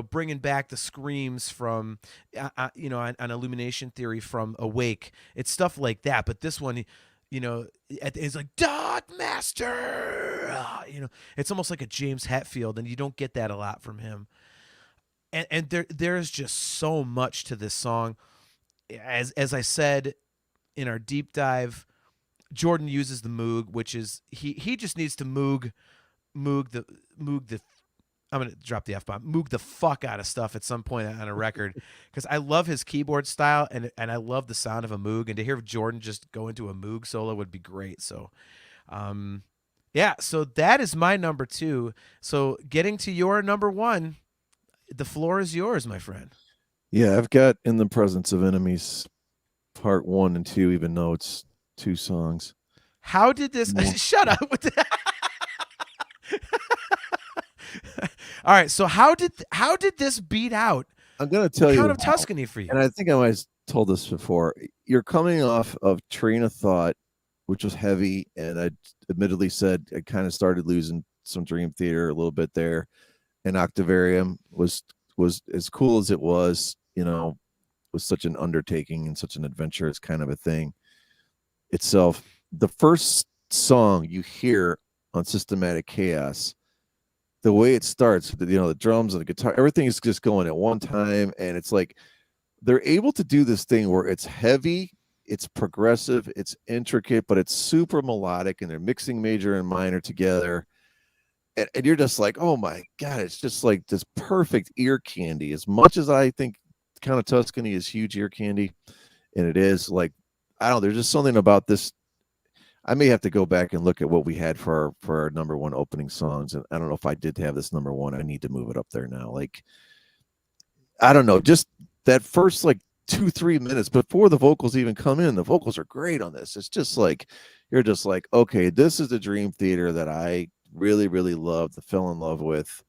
bringing back the screams from, on Illumination Theory from Awake. It's stuff like that. But this one, it's like Dark Master, it's almost like a James Hetfield, and you don't get that a lot from him. And there's just so much to this song. As I said in our deep dive, Jordan uses the Moog, which is he just needs to Moog the I'm gonna drop the F-bomb, Moog the fuck out of stuff at some point on a record, because I love his keyboard style and I love the sound of a Moog, and to hear Jordan just go into a Moog solo would be great. So yeah, so that is my number 2. So getting to your number 1, the floor is yours, my friend. Yeah, I've got In the Presence of Enemies part 1 and 2, even though it's 2 songs. How did this shut up with that? All right, so how did this beat out I'm going to tell you Count of Tuscany for you? And I think I might have told this before. You're coming off of Train of Thought, which was heavy, and I admittedly said I kind of started losing some Dream Theater a little bit there. And Octavarium was as cool as it was, was such an undertaking and such an adventurous kind of a thing itself. The first song you hear on Systematic Chaos, the way it starts, the drums and the guitar, everything is just going at one time, and it's like they're able to do this thing where it's heavy, it's progressive, it's intricate, but it's super melodic, and they're mixing major and minor together. And you're just like, oh my God, it's just like this perfect ear candy. As much as I think Count of Tuscany is huge ear candy, and it is, like, I don't know, there's just something about this. I may have to go back and look at what we had for our number one opening songs, and I don't know if I did have this number one. I need to move it up there now. Like, I don't know, just that first like 2-3 minutes before the vocals even come in. The vocals are great on this. It's just like you're just like, okay, this is the Dream Theater that I really, really loved, fell in love with.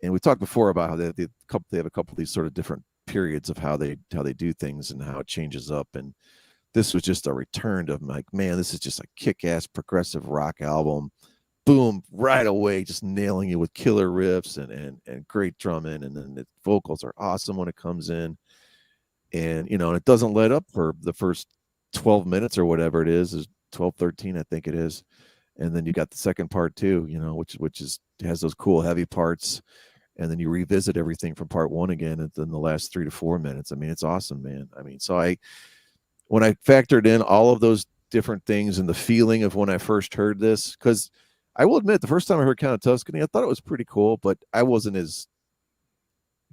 And we talked before about how they have a couple of these sort of different periods of how they do things and how it changes up. And this was just a return to, like, man, this is just a kick-ass progressive rock album. Boom, right away, just nailing you with killer riffs and great drumming, and then the vocals are awesome when it comes in, and and it doesn't let up for the first 12 minutes or whatever it is 12, 13, I think it is, and then you got the second part too, which is has those cool heavy parts, and then you revisit everything from part one again, and then the last 3 to 4 minutes. I mean, it's awesome, man. I mean, so when I factored in all of those different things and the feeling of when I first heard this, because I will admit, the first time I heard Count of Tuscany, I thought it was pretty cool, but I wasn't as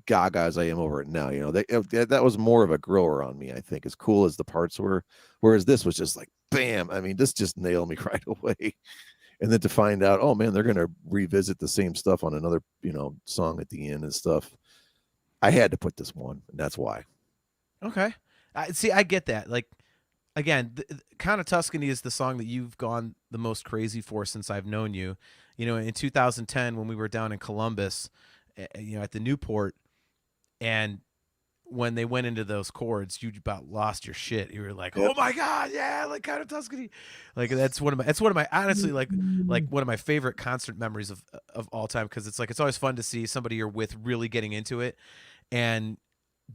gaga as I am over it now. That was more of a grower on me, I think, as cool as the parts were. Whereas this was just like, bam. I mean, this just nailed me right away. And then to find out, oh man, they're going to revisit the same stuff on another, song at the end and stuff. I had to put this one, and that's why. Okay. See, I get that. Like, again, Count of Tuscany is the song that you've gone the most crazy for since I've known you. In 2010 when we were down in Columbus, at the Newport, and when they went into those chords, you about lost your shit. You were like, "Oh my god, yeah, like Count of Tuscany." Like that's one of my honestly like one of my favorite concert memories of all time, because it's always fun to see somebody you're with really getting into it, and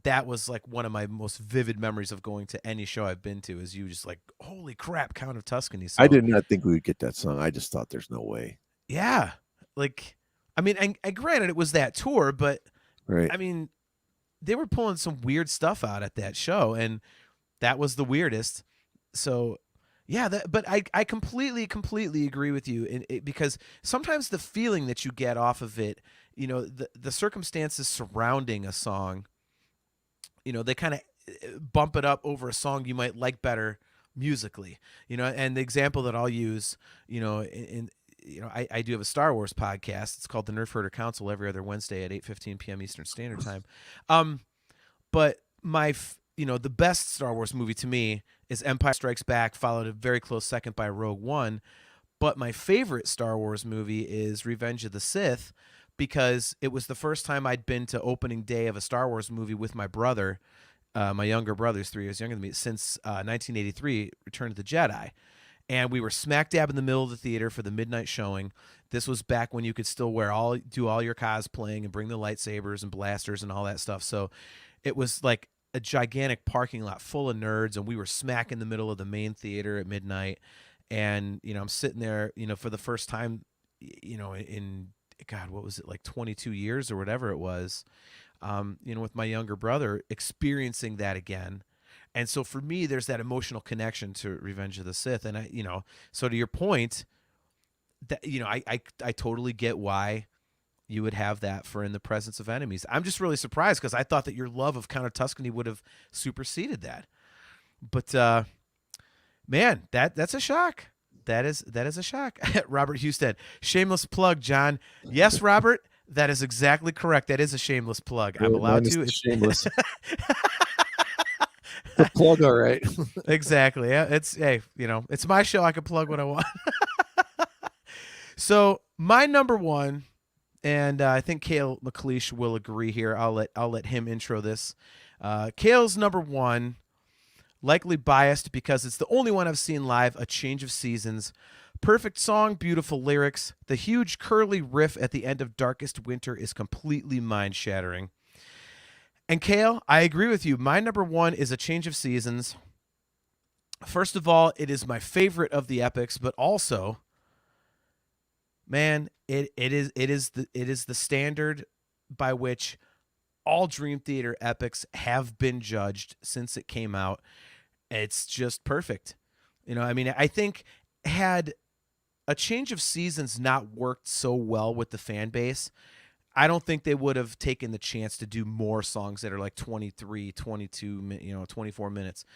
that was like one of my most vivid memories of going to any show I've been to, is you just like, holy crap, Count of Tuscany. So I did not think we would get that song. I just thought there's no way. yeah, like, I mean, and granted it was that tour, but Right. I mean, they were pulling some weird stuff out at that show, and that was the weirdest. So yeah, but I completely agree with you, because sometimes the feeling that you get off of it, the circumstances surrounding a song, they kind of bump it up over a song you might like better musically, and the example that I'll use, I do have a Star Wars podcast. It's called the Nerf Herder Council, every other Wednesday at 8:15 p.m. Eastern Standard Time. But the best Star Wars movie to me is Empire Strikes Back, followed a very close second by Rogue One. But my favorite Star Wars movie is Revenge of the Sith, because it was the first time I'd been to opening day of a Star Wars movie with my brother. My younger brother is 3 years younger than me, since 1983, Return of the Jedi. And we were smack dab in the middle of the theater for the midnight showing. This was back when you could still do all your cosplaying and bring the lightsabers and blasters and all that stuff. So it was like a gigantic parking lot full of nerds, and we were smack in the middle of the main theater at midnight. And, I'm sitting there, for the first time, in, God, what was it, like 22 years or whatever it was, with my younger brother, experiencing that again. And so for me, there's that emotional connection to Revenge of the Sith. And so to your point, that, I totally get why you would have that for In the Presence of Enemies. I'm just really surprised, because I thought that your love of Count of Tuscany would have superseded that. But, man, that's a shock. That is a shock. Robert Husted, shameless plug, John. Yes, Robert, that is exactly correct. That is a shameless plug. I'm allowed to. It's shameless. The plug, all right. Exactly. Yeah, it's my show. I can plug what I want. So my number one, and I think Cale McLeish will agree here. I'll let him intro this. Cale's number one, likely biased because it's the only one I've seen live, A Change of Seasons. Perfect song, beautiful lyrics. The huge curly riff at the end of Darkest Winter is completely mind-shattering. And Cale, I agree with you. My number one is A Change of Seasons. First of all, it is my favorite of the epics, but also, man, it is the standard by which all Dream Theater epics have been judged since it came out. It's just perfect. I think had A Change of Seasons not worked so well with the fan base, I don't think they would have taken the chance to do more songs that are like 23, 22, 24 minutes.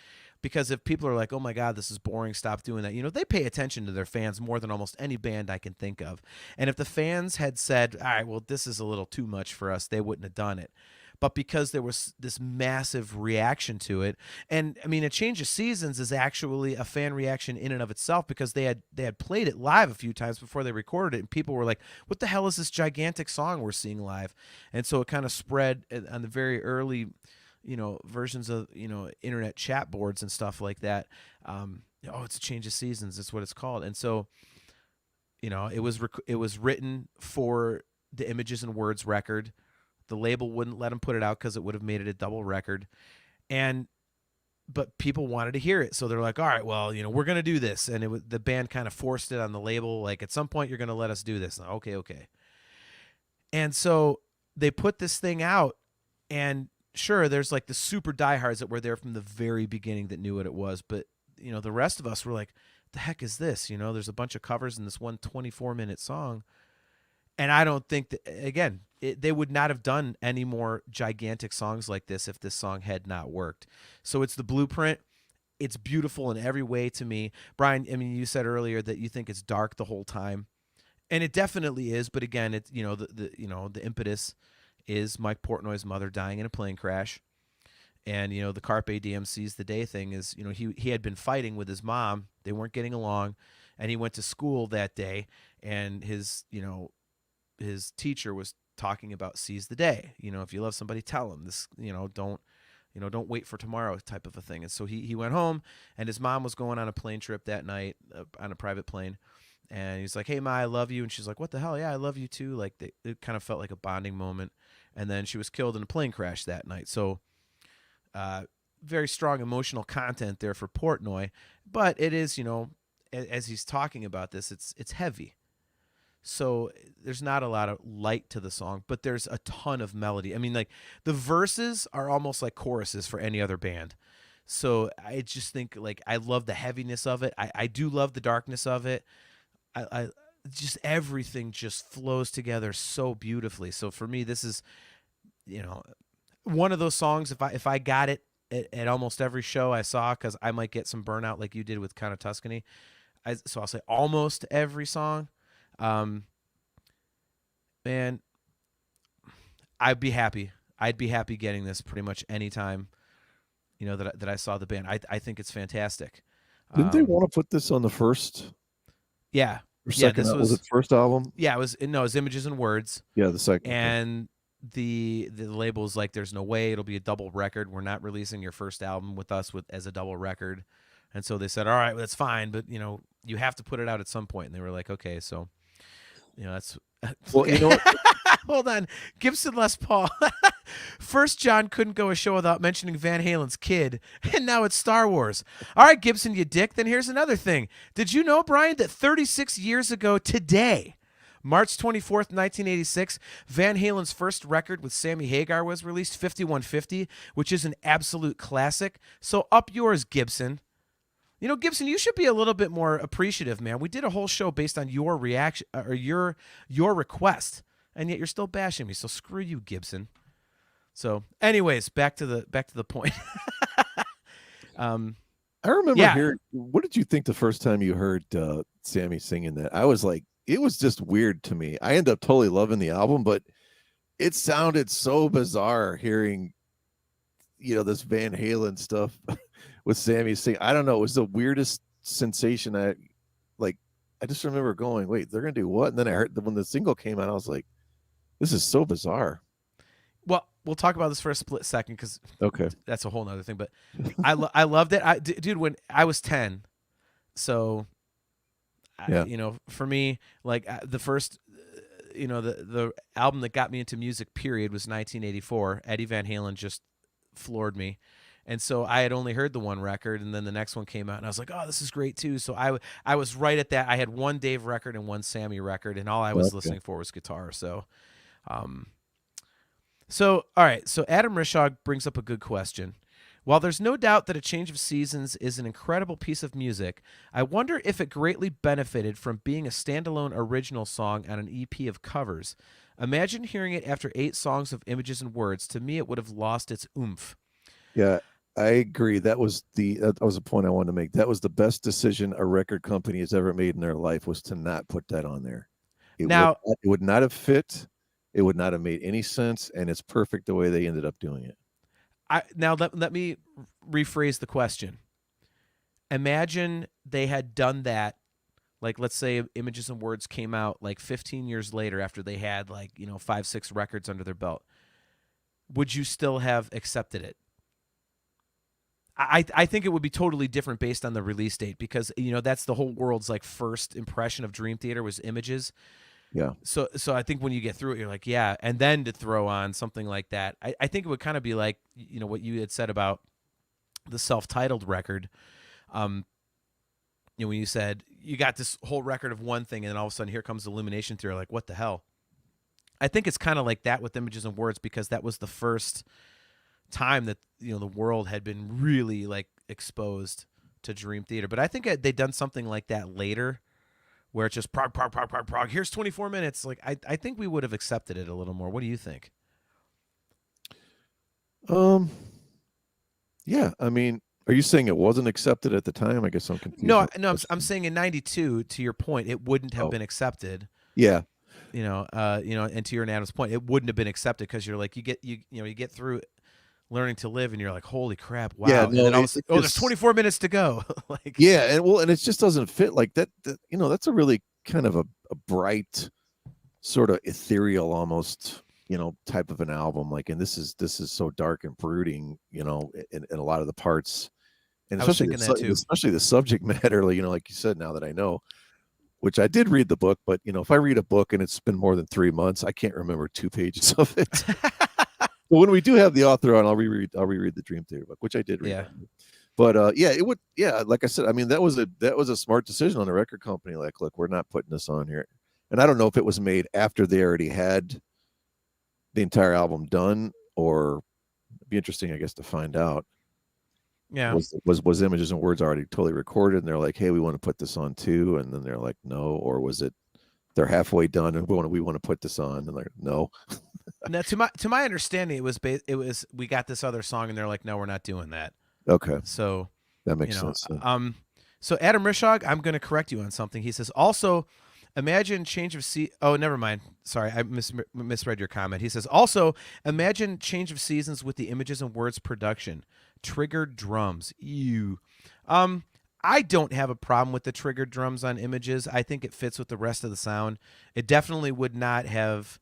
Because if people are like, oh my God, this is boring, stop doing that. They pay attention to their fans more than almost any band I can think of. And if the fans had said, all right, well, this is a little too much for us, they wouldn't have done it. But because there was this massive reaction to it, and I mean, A Change of Seasons is actually a fan reaction in and of itself, because they had played it live a few times before they recorded it, and people were like, what the hell is this gigantic song we're seeing live? And so it kind of spread on the very early versions of internet chat boards and stuff like that. It's A Change of Seasons, that's what it's called. And so it was written for the Images and Words record. The label wouldn't let him put it out because it would have made it a double record. But people wanted to hear it. So they're like, all right, well, we're going to do this. And the band kind of forced it on the label. Like, at some point, you're going to let us do this. Okay. And so they put this thing out. And sure, there's like the super diehards that were there from the very beginning that knew what it was. But, the rest of us were like, the heck is this? There's a bunch of covers in this one 24-minute song. And I don't think that, again, they would not have done any more gigantic songs like this if this song had not worked. So it's the blueprint. It's beautiful in every way to me. Brian, I mean, you said earlier that you think it's dark the whole time, and it definitely is. But again, it's the impetus is Mike Portnoy's mother dying in a plane crash, and the Carpe Diem seize the day thing is he had been fighting with his mom. They weren't getting along, and he went to school that day, and his teacher was talking about seize the day. If you love somebody, tell them this. Don't wait for tomorrow, type of a thing. And so he went home, and his mom was going on a plane trip that night on a private plane, and he's like, "Hey, Ma, I love you," and she's like, "What the hell? Yeah, I love you too." Like it kind of felt like a bonding moment. And then she was killed in a plane crash that night. So, very strong emotional content there for Portnoy, but it is as he's talking about this, it's heavy. So there's not a lot of light to the song, but there's a ton of melody. I mean, like, the verses are almost like choruses for any other band. So I just think, like, I love the heaviness of it. I do love the darkness of it. I just, everything just flows together so beautifully. So for me, this is, one of those songs, if I got it at almost every show I saw, because I might get some burnout like you did with kind of Tuscany. So I'll say almost every song. Man, I'd be happy. I'd be happy getting this pretty much anytime, that I saw the band. I think it's fantastic. Didn't they want to put this on the first? Yeah. Or second, this was it first album? Yeah, it was Images and Words. Yeah, the second. And the label's like, there's no way, it'll be a double record. We're not releasing your first album with us as a double record. And so they said, all right, well, that's fine, but you have to put it out at some point. And they were like, okay, so that's well, okay. you know what? Hold on. Gibson Les Paul. First, John couldn't go a show without mentioning Van Halen's Kid, and now it's Star Wars. All right, Gibson, you dick. Then here's another thing. Did you know, Brian, that 36 years ago today, March 24th, 1986, Van Halen's first record with Sammy Hagar was released, 5150, which is an absolute classic. So up yours, Gibson. Gibson, you should be a little bit more appreciative, man. We did a whole show based on your reaction or your request, and yet you're still bashing me. So screw you, Gibson. So, anyways, back to the point. I remember hearing. What did you think the first time you heard Sammy singing that? I was like, it was just weird to me. I ended up totally loving the album, but it sounded so bizarre hearing, this Van Halen stuff with Sammy singing. I don't know. It was the weirdest sensation. I just remember going, wait, they're going to do what? And then I heard when the single came out, I was like, this is so bizarre. Well, we'll talk about this for a split second because that's a whole nother thing. But I loved it. Dude, when I was 10, so, for me, like the first, the album that got me into music, period, was 1984. Eddie Van Halen just floored me. And so I had only heard the one record, and then the next one came out, and I was like, oh, this is great, too. So I was right at that. I had one Dave record and one Sammy record, and all I was listening for was guitar. So, all right. So Adam Rishog brings up a good question. While there's no doubt that A Change of Seasons is an incredible piece of music, I wonder if it greatly benefited from being a standalone original song on an EP of covers. Imagine hearing it after 8 songs of Images and Words. To me, it would have lost its oomph. Yeah. I agree. That was a point I wanted to make. That was the best decision a record company has ever made in their life, was to not put that on there. Now, It would not have fit. It would not have made any sense, and it's perfect the way they ended up doing it. let me rephrase the question. Imagine they had done that, like, let's say Images and Words came out like 15 years later after they had, like, 5-6 records under their belt. Would you still have accepted it? I think it would be totally different based on the release date, because that's the whole world's like first impression of Dream Theater was Images. Yeah. So I think when you get through it, you're like, yeah. And then to throw on something like that, I think it would kind of be like, what you had said about the self-titled record. When you said you got this whole record of one thing and then all of a sudden here comes Illumination Theory, like, what the hell? I think it's kind of like that with Images and Words, because that was the first time that the world had been really like exposed to Dream Theater. But I think they'd done something like that later, where it's just prog. Here's 24 minutes. Like, I think we would have accepted it a little more. What do you think? Yeah. I mean, are you saying it wasn't accepted at the time? I guess I'm confused. No. I'm saying in '92, to your point, it wouldn't have been accepted. Yeah. And to your and Adam's point, it wouldn't have been accepted because you're like, you get through Learning to Live and you're like, holy crap, wow. Yeah, and then there's 24 minutes to go. Like, yeah, and it just doesn't fit like that. That's a really kind of a bright, sort of ethereal, almost, type of an album. Like, and this is so dark and brooding, in a lot of the parts, and especially the subject matter. Like you said, now that I know, which I did read the book, but if I read a book and it's been more than 3 months, I can't remember 2 pages of it. But when we do have the author on, I'll reread the Dream Theater book, which I did read. Yeah. But it would, like I said, I mean, that was a smart decision on the record company. Like, look, we're not putting this on here. And I don't know if it was made after they already had the entire album done, or it'd be interesting, I guess, to find out. Yeah. Was Images and Words already totally recorded and they're like, hey, we want to put this on too, and then they're like, no, or was it they're halfway done and we want to put this on, and they're like, no. Now, to my understanding, it was we got this other song and they're like, no, we're not doing that. Okay. So that makes sense. So Adam Rishog, I'm going to correct you on something. He says, also, imagine change of Oh, never mind. Sorry, I misread your comment. He says, also, imagine change of seasons with the Images and Words production. Triggered drums. Ew. I don't have a problem with the triggered drums on Images. I think it fits with the rest of the sound. It definitely would not have.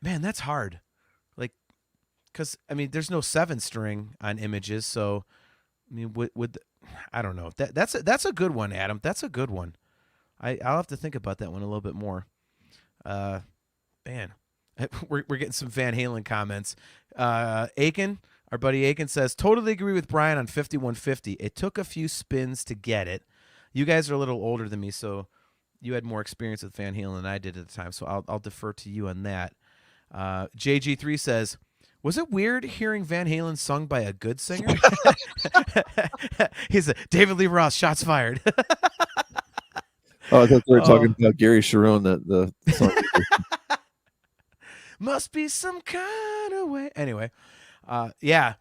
Man, that's hard. Like, because I mean, there's no 7-string on Images, so I mean, would I don't know. That's a good one, Adam. That's a good one. I'll have to think about that one a little bit more. Man, we're getting some Van Halen comments. Aiken, our buddy Aiken says, totally agree with Brian on 5150. It took a few spins to get it. You guys are a little older than me, so you had more experience with Van Halen than I did at the time, so I'll defer to you on that. JG3 says, was it weird hearing Van Halen sung by a good singer? He said, David Lee Roth, shots fired. Oh, I thought we were talking about Gary Sharon, the song. Must be some kind of way. Anyway, yeah.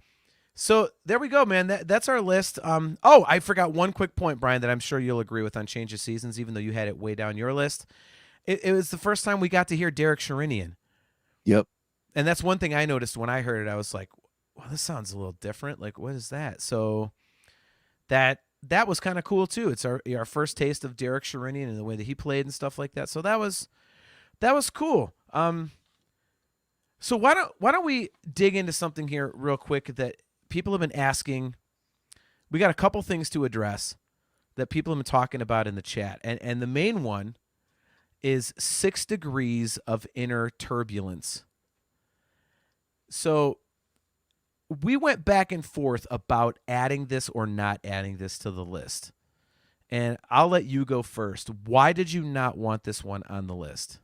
So there we go, man. That's our list. I forgot one quick point, Brian, that I'm sure you'll agree with on Change of Seasons, even though you had it way down your list. It was the first time we got to hear Derek Sherinian. Yep. And that's one thing I noticed when I heard it. I was like, well, this sounds a little different. Like, what is that? So that was kind of cool too. It's our first taste of Derek Sherinian and the way that he played and stuff like that. So that was cool. So why don't we dig into something here real quick that people have been asking. We got a couple things to address that people have been talking about in the chat. And the main one is 6 degrees of inner turbulence. So we went back and forth about adding this or not adding this to the list. And I'll let you go first. Why did you not want this one on the list?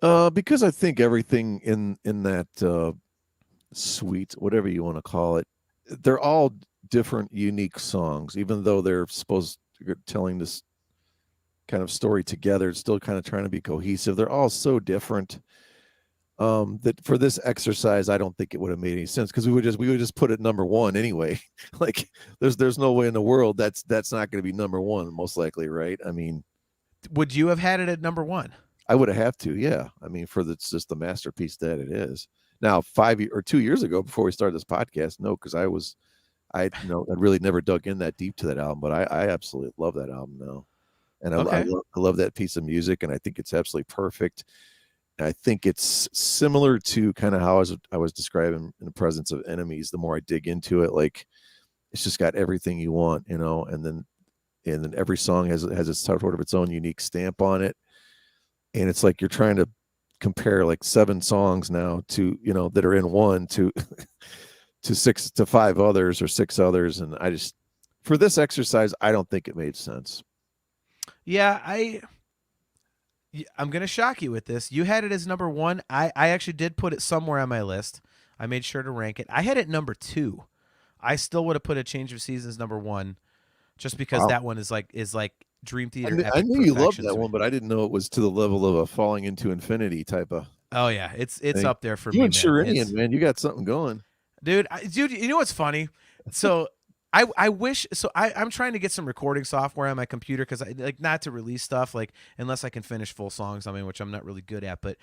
Because I think everything in that suite, whatever you want to call it, they're all different, unique songs. Even though they're supposed to be telling this kind of story together, it's still kind of trying to be cohesive. They're all so different. That for this exercise, I don't think it would have made any sense because we would just put it number one anyway. Like there's no way in the world that's not going to be number one, most likely, right? I mean, Would you have had it at number one? I would have to, yeah. I mean, for it's just the masterpiece that it is. Now, 2 years ago, before we started this podcast, no, because I really never dug in that deep to that album, but I absolutely love that album now, and Okay. I love that piece of music, and I think it's absolutely perfect. I think it's similar to kind of how I was describing in the presence of enemies. The more I dig into it, like it's just got everything you want, and then every song has its sort of its own unique stamp on it, and it's like you're trying to compare like 7 songs now to that are in one to to 5 others or 6 others, and I just for this exercise I don't think it made sense. Yeah, I'm gonna shock you with this. You had it as number one. I actually did put it somewhere on my list. I made sure to rank it. I had it number 2. I still would have put A Change of Seasons number 1, just because Wow. that one is like Dream Theater I epic knew you loved perfection that to one, me. but I didn't know it was to the level of a Falling into Infinity type of Oh yeah, it's thing. up there for You me, and man. Sharinian, man, you got something going. Dude, you know what's funny? So I wish so I'm trying to get some recording software on my computer because I like not to release stuff like unless I can finish full songs. I mean, which I'm not really good at, but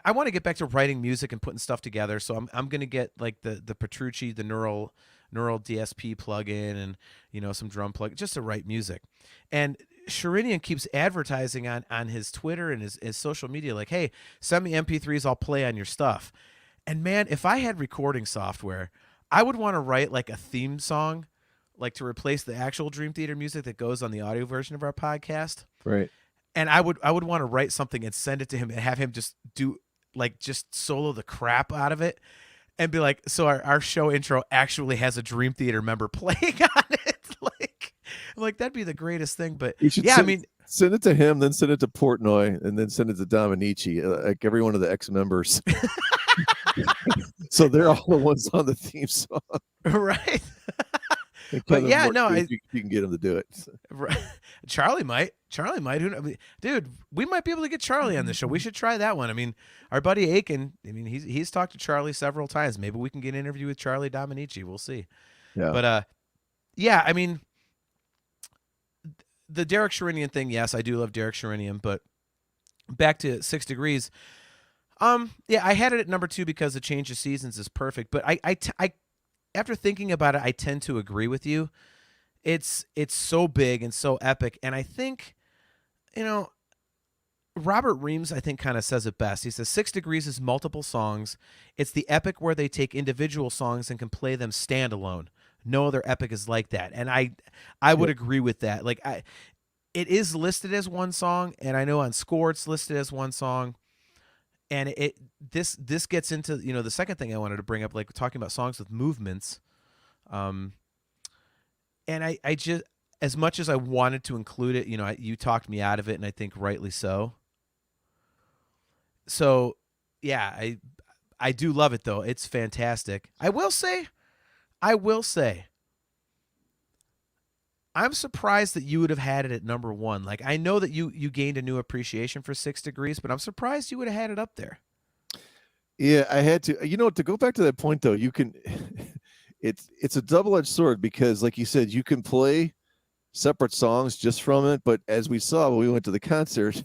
I want to get back to writing music and putting stuff together. So I'm gonna get like the Petrucci, the neural DSP plugin and some drum plug just to write music. And Sharinian keeps advertising on his Twitter and his social media like, hey, send me MP3s, I'll play on your stuff. And man, if I had recording software, I would want to write like a theme song, like to replace the actual Dream Theater music that goes on the audio version of our podcast. Right. And I would want to write something and send it to him and have him just do like just solo the crap out of it and be like, so our show intro actually has a Dream Theater member playing on it. Like that'd be the greatest thing. But You should yeah, I mean, send it to him, then send it to Portnoy, and then send it to Dominici, like every one of the ex-members. So they're all the ones on the theme song. right. And But Kevin yeah, Martin, no, if you can get him to do it. Right. Charlie might. Dude, we might be able to get Charlie on the show. We should try that one. I mean, our buddy Aiken. I mean, he's talked to Charlie several times. Maybe we can get an interview with Charlie Dominici. We'll see. Yeah. But yeah. I mean, the Derek Sharinian thing. Yes, I do love Derek Sharinian. But back to 6 Degrees. Yeah, I had it at number 2 because the Change of Seasons is perfect. But I after thinking about it, I tend to agree with you. It's so big and so epic, and I think, Robert Reams, I think, kind of says it best. He says 6 Degrees is multiple songs. It's the epic where they take individual songs and can play them standalone. No other epic is like that, and I would agree with that. Like it is listed as one song, and I know on Score it's listed as one song. And this gets into the second thing I wanted to bring up, like talking about songs with movements. And I just, as much as I wanted to include it, you talked me out of it, and I think rightly so. So, yeah, I do love it though. It's fantastic. I will say, I'm surprised that you would have had it at number 1. Like I know that you gained a new appreciation for 6 Degrees, but I'm surprised you would have had it up there. Yeah, I had to. To go back to that point though, you can. It's a double-edged sword because, like you said, you can play separate songs just from it, but as we saw when we went to the concert,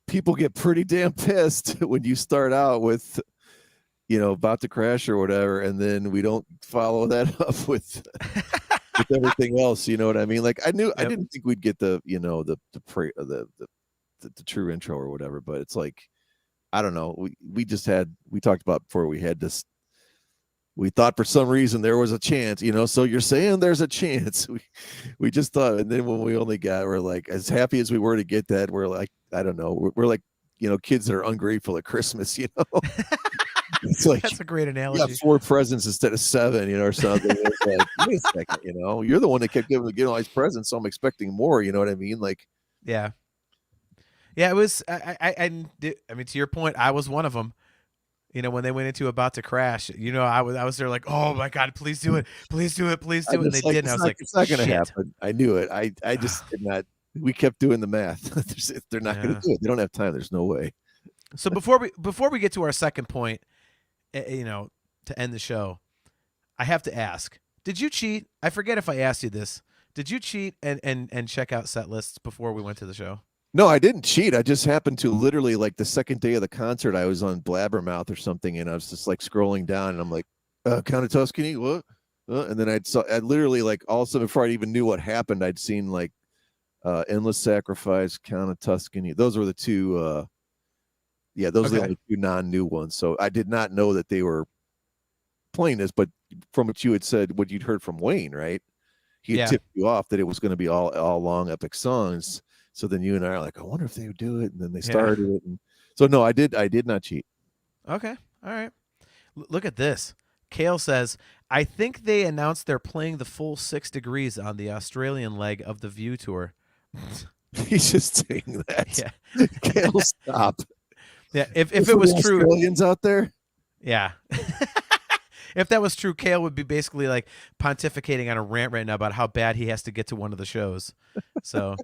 people get pretty damn pissed when you start out with, About to Crash or whatever, and then we don't follow that up with everything else. You know what I mean? Like I didn't think we'd get the true intro or whatever, but it's like I don't know. We talked about before we had this. We thought for some reason there was a chance, so you're saying there's a chance. We just thought, and then when we're like as happy as we were to get that, we're like, I don't know, we're like, kids that are ungrateful at Christmas, It's like that's a great you analogy. got 4 presents instead of 7, or something. It's like, wait a second, you're the one that kept giving all these presents, so I'm expecting more. You know what I mean? Like, Yeah. Yeah, it was. I mean, to your point, I was one of them. When they went into About to Crash, I was there like, oh my God, please do it, please do it, please do it. And they did, and I was like, it's not going to shit. happen. I knew it. I just did not. We kept doing the math. They're not going to do it. They don't have time. There's no way. So before we get to our second point, to end the show, I have to ask: did you cheat? I forget if I asked you this. Did you cheat and check out set lists before we went to the show? No, I didn't cheat. I just happened to literally like the second day of the concert, I was on Blabbermouth or something, and I was just like scrolling down, and I'm like, Count of Tuscany, what? And then I literally like all of a sudden before I even knew what happened, I'd seen like Endless Sacrifice, Count of Tuscany. Those were the two. Those are the only two non-new ones. So I did not know that they were playing this, but from what you had said, what you'd heard from Wayne, right? He had tipped you off that it was going to be all long epic songs. So then you and I are like, I wonder if they would do it, and then they started it. And so no, I did not cheat. Okay, all right. Look at this. Kale says, I think they announced they're playing the full 6 Degrees on the Australian leg of the View tour. He's just saying that. Yeah. Kale, stop. Yeah, if it was true, Australians out there. Yeah. If that was true, Kale would be basically like pontificating on a rant right now about how bad he has to get to one of the shows. So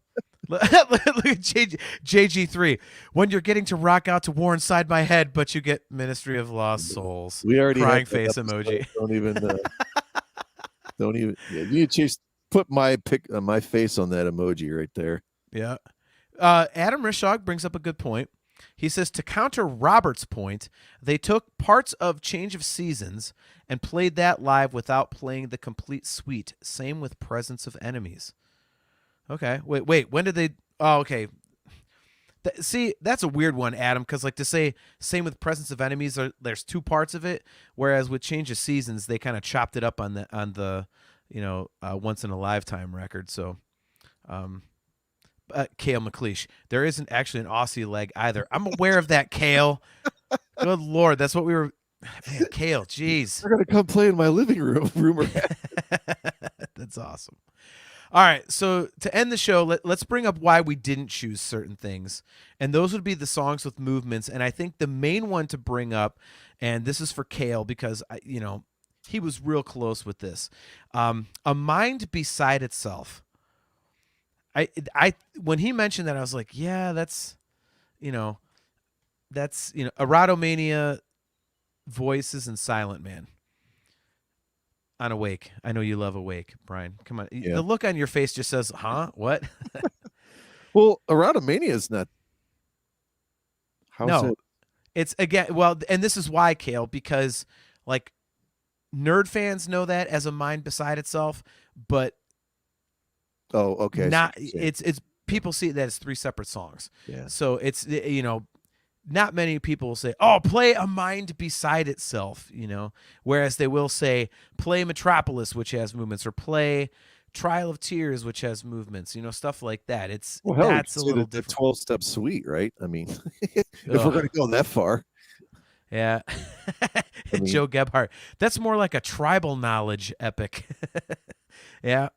look at JG3. When you're getting to rock out to War Inside My Head, but you get Ministry of Lost Souls. We already crying face emoji. Don't even. Yeah, you just put my face on that emoji right there. Yeah. Adam Rishog brings up a good point. He says, to counter Robert's point, they took parts of Change of Seasons and played that live without playing the complete suite. Same with Presence of Enemies. Okay. Wait. When did they... Oh, okay. See, that's a weird one, Adam, because like to say same with Presence of Enemies, there's two parts of it, whereas with Change of Seasons, they kind of chopped it up on the Once in a Lifetime record. So... Kale McLeish. There isn't actually an Aussie leg either. I'm aware of that, Kale. Good Lord. That's what we were. Man, Kale, jeez. They're going to come play in my living room. Rumor. That's awesome. All right. So to end the show, let's bring up why we didn't choose certain things. And those would be the songs with movements. And I think the main one to bring up, and this is for Kale because, he was real close with this. A Mind Beside Itself. I when he mentioned that, I was like, yeah, that's Erotomania, Voices, and Silent Man. On Awake. I know you love Awake, Brian. Come on. Yeah. The look on your face just says, huh? What? Well, Erotomania is not. No. It's again, well, and this is why, Kale, because like nerd fans know that as A Mind Beside Itself, but oh, okay. It's people see that as 3 separate songs. Yeah. So it's not many people will say, "Oh, play A Mind Beside Itself," whereas they will say, "Play Metropolis," which has movements, or play Trial of Tears, which has movements. Stuff like that. That's a little different. 12-step suite, right? I mean, if we're going to go that far. Yeah. Joe Gebhardt. That's more like a tribal knowledge epic. Yeah.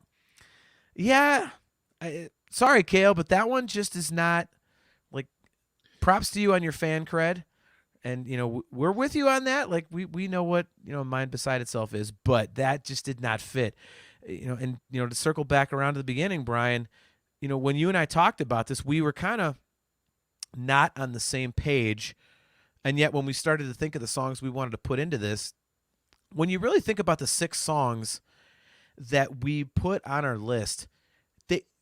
Yeah, sorry, Kale, but that one just is not like. Props to you on your fan cred, and we're with you on that. Like we know what Mind Beside Itself is, but that just did not fit. And to circle back around to the beginning, Brian, when you and I talked about this, we were kind of not on the same page, and yet when we started to think of the songs we wanted to put into this, when you really think about the 6 songs that we put on our list,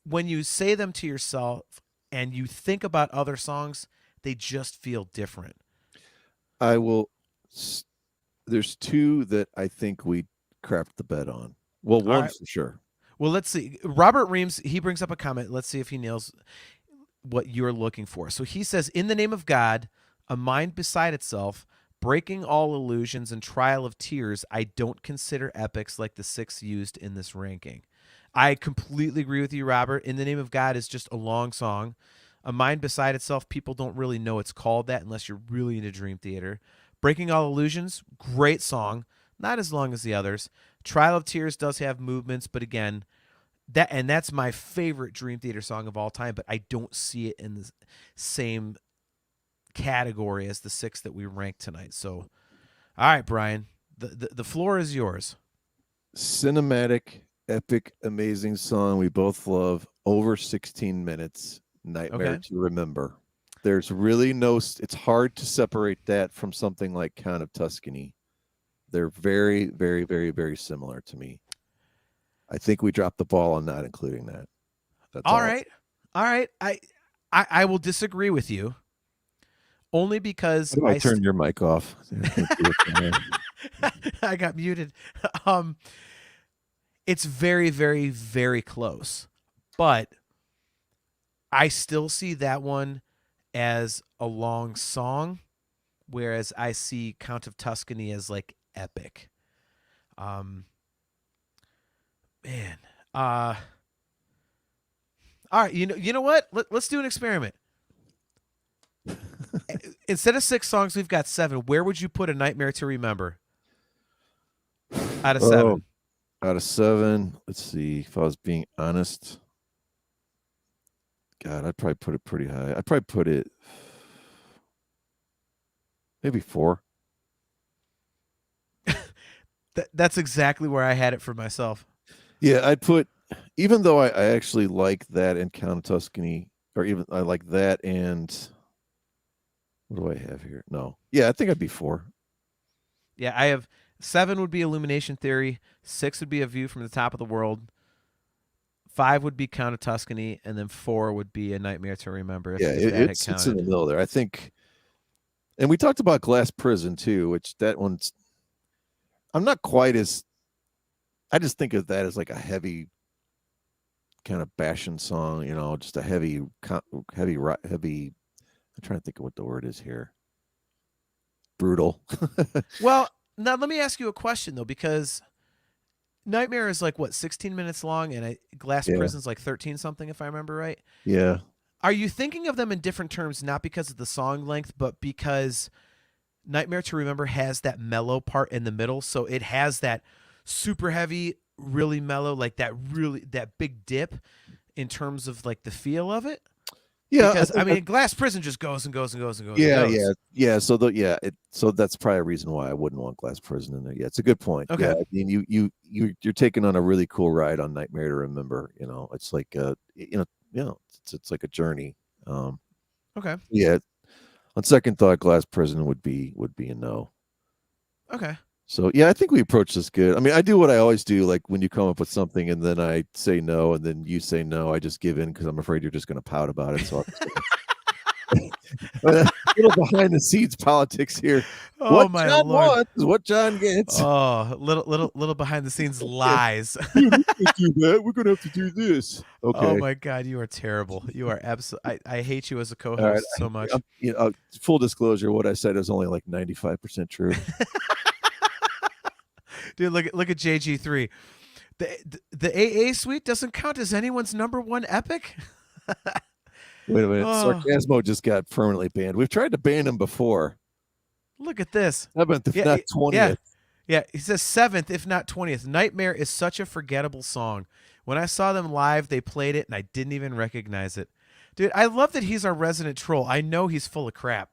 when you say them to yourself and you think about other songs, they just feel different. There's 2 that I think we crapped the bed on. Well, one for sure. Well, let's see. Robert Reams, he brings up a comment. Let's see if he nails what you're looking for. So he says, in the Name of God, A Mind Beside Itself, Breaking All Illusions, and Trial of Tears, I don't consider epics like the 6 used in this ranking. I completely agree with you, Robert. In the Name of God is just a long song. A Mind Beside Itself, people don't really know it's called that unless you're really into Dream Theater. Breaking All Illusions, great song. Not as long as the others. Trial of Tears does have movements, but again, that's my favorite Dream Theater song of all time, but I don't see it in the same category as the 6 that we ranked tonight. So, all right, Brian, the floor is yours. Cinematic, epic, amazing song we both love. Over 16 minutes. Nightmare to Remember. There's really it's hard to separate that from something like Count of Tuscany. They're very, very, very, very similar to me. I think we dropped the ball on not including that. That's All right. I will disagree with you. Only because I turned your mic off. I got muted. It's very, very, very close. But I still see that one as a long song, whereas I see Count of Tuscany as like epic. Man. All right, you know what? Let's do an experiment. Instead of 6 songs, we've got 7. Where would you put A Nightmare to Remember? Out of 7. Out of 7. Let's see. If I was being honest, God, I'd probably put it pretty high. I'd probably put it maybe 4. That's exactly where I had it for myself. Yeah, I'd put, even though I actually like that and Count of Tuscany, or even I like that and what do I have here? No. Yeah, I think I'd be 4. Yeah, I have 7 would be Illumination Theory, 6 would be A View from the Top of the World, 5 would be Count of Tuscany, and then 4 would be A Nightmare to Remember. It's in the middle there. I think, and we talked about Glass Prison too, which that one's, I'm not quite as, I just think of that as like a heavy kind of bashing song, just a heavy. I'm trying to think of what the word is here. Brutal. Well, now let me ask you a question though, because Nightmare is like what, 16 minutes long, and Glass Prison's like 13 something, if I remember right. Yeah. Are you thinking of them in different terms, not because of the song length, but because Nightmare to Remember has that mellow part in the middle, so it has that super heavy, really mellow, like that big dip in terms of like the feel of it? Yeah, because I mean, Glass Prison just goes and goes and goes and goes. Yeah, and goes. yeah. So that's probably a reason why I wouldn't want Glass Prison in there. Yeah, it's a good point. Okay. Yeah, I mean, you're taking on a really cool ride on Nightmare to Remember. It's like it's like a journey. Okay. Yeah. On second thought, Glass Prison would be a no. Okay. So yeah, I think we approach this good. I mean, I do what I always do, like when you come up with something and then I say no, and then you say no, I just give in because I'm afraid you're just going to pout about it. So a little behind the scenes politics here. Oh, what my John Lord. wants is what John gets. Oh, little behind the scenes lies. Dude, we can't do that. We're gonna have to do this. Okay. Oh my God, you are terrible. You are absolutely. I hate you as a co-host so much. Full disclosure, what I said is only like 95% true. Dude, look at JG3. The AA suite doesn't count as anyone's #1 epic. Wait a minute. Sarcasmo just got permanently banned. We've tried to ban him before. Look at this. How about not 20th? Yeah, he says 7th, if not 20th. Nightmare is such a forgettable song. When I saw them live, they played it, and I didn't even recognize it. Dude, I love that he's our resident troll. I know he's full of crap.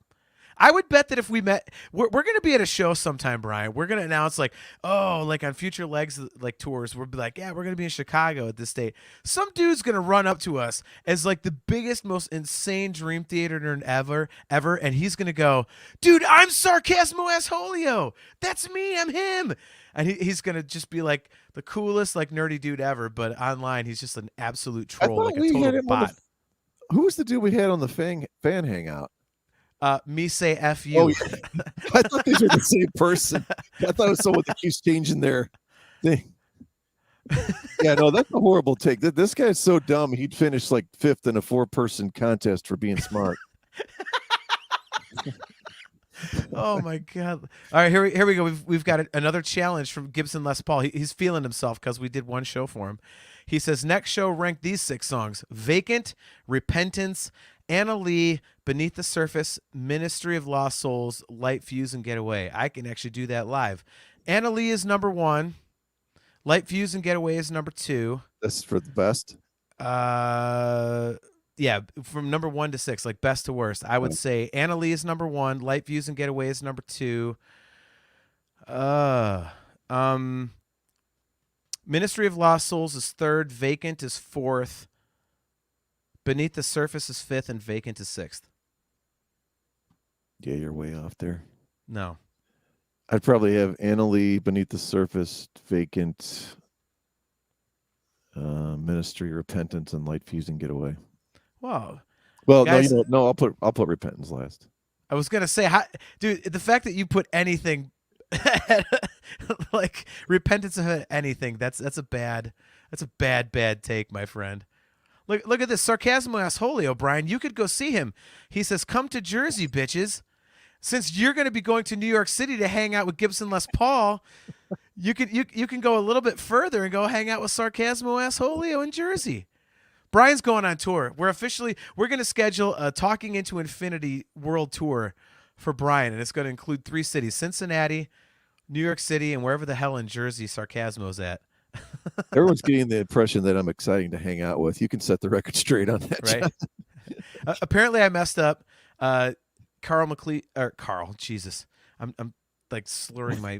I would bet that if we met, we're going to be at a show sometime, Brian. We're going to announce like on Future Legs like tours, we'll be like, yeah, we're going to be in Chicago at this date. Some dude's going to run up to us as like the biggest, most insane Dream Theater nerd ever, and he's going to go, dude, I'm Sarcasmo Asholio. That's me. I'm him. And he's going to just be like the coolest, like nerdy dude ever, but online he's just an absolute troll, like a total bot. Who was the dude we had on the fan hangout? Me say F you. Oh, yeah. I thought these were the same person. I thought it was someone that keeps changing their thing. Yeah, no, that's a horrible take. This guy's so dumb. He'd finish like 5th in a 4-person contest for being smart. Oh my God! All right, here we go. We've got another challenge from Gibson Les Paul. He's feeling himself because we did one show for him. He says next show rank these 6 songs: Vacant, Repentance, Anna Lee, Beneath the Surface, Ministry of Lost Souls, Light Fuse, and Get Away. I can actually do that live. Anna Lee is #1. Light Fuse and Get Away is #2. This is for the best. Yeah, from #1 to 6, like best to worst. I would say Anna Lee is #1. Light Fuse and Get Away is #2. Ministry of Lost Souls is 3rd. Vacant is 4th. Beneath the Surface is 5th, and Vacant is 6th. Yeah, you're way off there. No. I'd probably have Annalie, Beneath the Surface, Vacant, Ministry, Repentance, and Light Fusing Getaway. Whoa. Well, Guys, no. I'll put Repentance last. I was gonna say, dude, the fact that you put anything, like repentance of anything, that's a bad take, my friend. Look at this Sarcasmo Asshole, O'Brien. You could go see him. He says, "Come to Jersey, bitches." Since you're going to be going to New York City to hang out with Gibson Les Paul, you can go a little bit further and go hang out with Sarcasmo Asshole in Jersey. Brian's going on tour. We're going to schedule a Talking Into Infinity world tour for Brian, and it's going to include 3 cities: Cincinnati, New York City, and wherever the hell in Jersey Sarcasmo's at. Everyone's getting the impression that I'm exciting to hang out with. You can set the record straight on that, right? Apparently, I messed up. Jesus, I'm like slurring my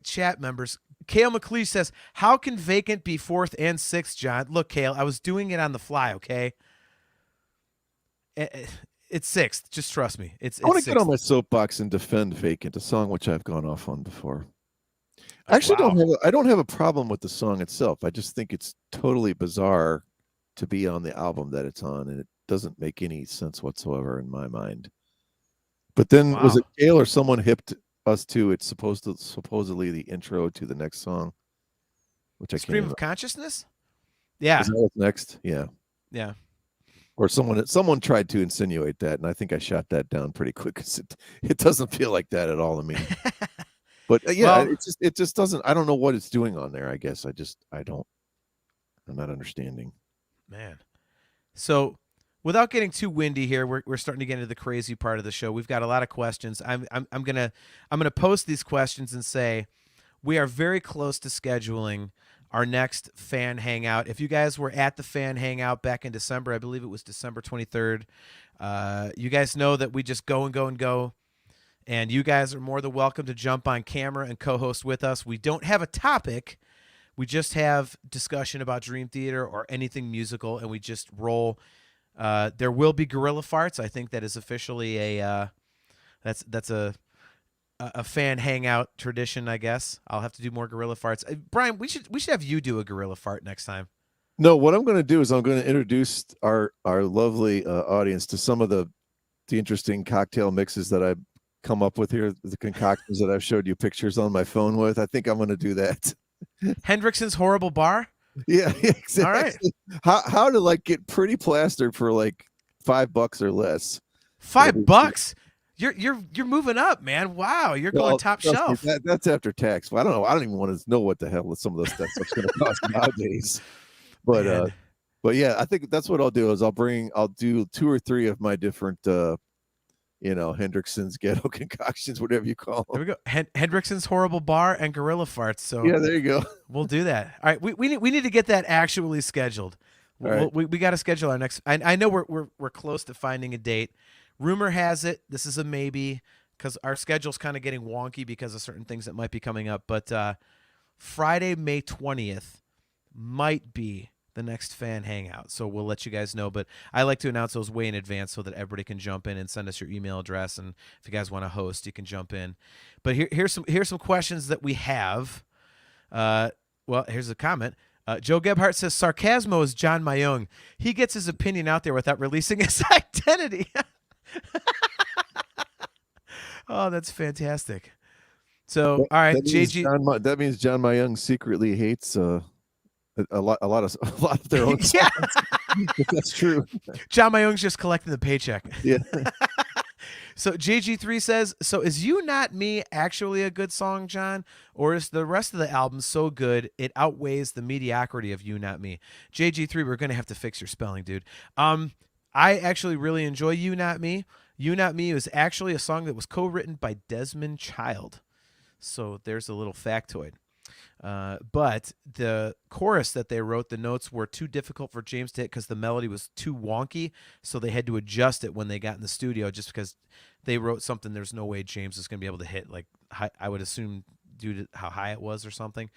chat members. Kale McLeish says, "How can Vacant be 4th and 6th, John?" Look, Kale, I was doing it on the fly. Okay, it's 6th. Just trust me. I want to get on my soapbox and defend Vacant, a song which I've gone off on before. I actually don't have a problem with the song itself. I just think it's totally bizarre to be on the album that it's on, and it doesn't make any sense whatsoever in my mind. But then was it Kale or someone hipped us to it's supposedly the intro to the next song, which I Stream can't of Consciousness? Yeah. Is that what's next? Yeah. Yeah. Or someone tried to insinuate that, and I think I shot that down pretty quick because it doesn't feel like that at all to me. But it just doesn't. I don't know what it's doing on there. I guess I'm not understanding. Man. So, without getting too windy here, we're starting to get into the crazy part of the show. We've got a lot of questions. I'm gonna post these questions and say we are very close to scheduling our next fan hangout. If you guys were at the fan hangout back in December, I believe it was December 23rd. You guys know that we just go and go and go. And you guys are more than welcome to jump on camera and co-host with us. We don't have a topic. We just have discussion about Dream Theater or anything musical, and we just roll. There will be guerrilla farts. I think that is officially that's a fan hangout tradition, I guess. I'll have to do more guerrilla farts. Brian, we should have you do a guerrilla fart next time. No, what I'm going to do is I'm going to introduce our lovely audience to some of the interesting cocktail mixes that I've come up with here, the concoctions that I've showed you pictures on my phone with. I think I'm going to do that. Hendrickson's Horrible Bar? Yeah, exactly. All right. How to like get pretty plastered for like $5 or less. $5? You're moving up, man. Wow, you're going top shelf. That's after tax. Well, I don't know. I don't even want to know what the hell some of those stuff's going to cost nowadays. But yeah, I think that's what I'll do is I'll do 2 or 3 of my different Hendrickson's ghetto concoctions, whatever you call them. There we go. Hendrickson's Horrible Bar and Gorilla Farts. So yeah, there you go. We'll do that. All right, we need to get that actually scheduled. We got to schedule our next. I know we're close to finding a date. Rumor has it this is a maybe because our schedule's kind of getting wonky because of certain things that might be coming up. But Friday, May 20th might be the next fan hangout. So we'll let you guys know. But I like to announce those way in advance so that everybody can jump in and send us your email address. And if you guys want to host, you can jump in. But here's some questions that we have. Well, here's a comment. Joe Gebhardt says, Sarcasmo is John Mayung. He gets his opinion out there without releasing his identity. Oh, that's fantastic. So, all right, JG. That means John Mayung secretly hates a lot of their own songs. Yeah. That's true. John Mayung's just collecting the paycheck. Yeah. So JG3 says, so is You Not Me actually a good song, John? Or is the rest of the album so good it outweighs the mediocrity of You Not Me? JG3, we're going to have to fix your spelling, dude. I actually really enjoy You Not Me. You Not Me is actually a song that was co-written by Desmond Child. So there's a little factoid. But the chorus that they wrote, the notes were too difficult for James to hit because the melody was too wonky, so they had to adjust it when they got in the studio just because they wrote something there's no way James is going to be able to hit, like I would assume due to how high it was or something.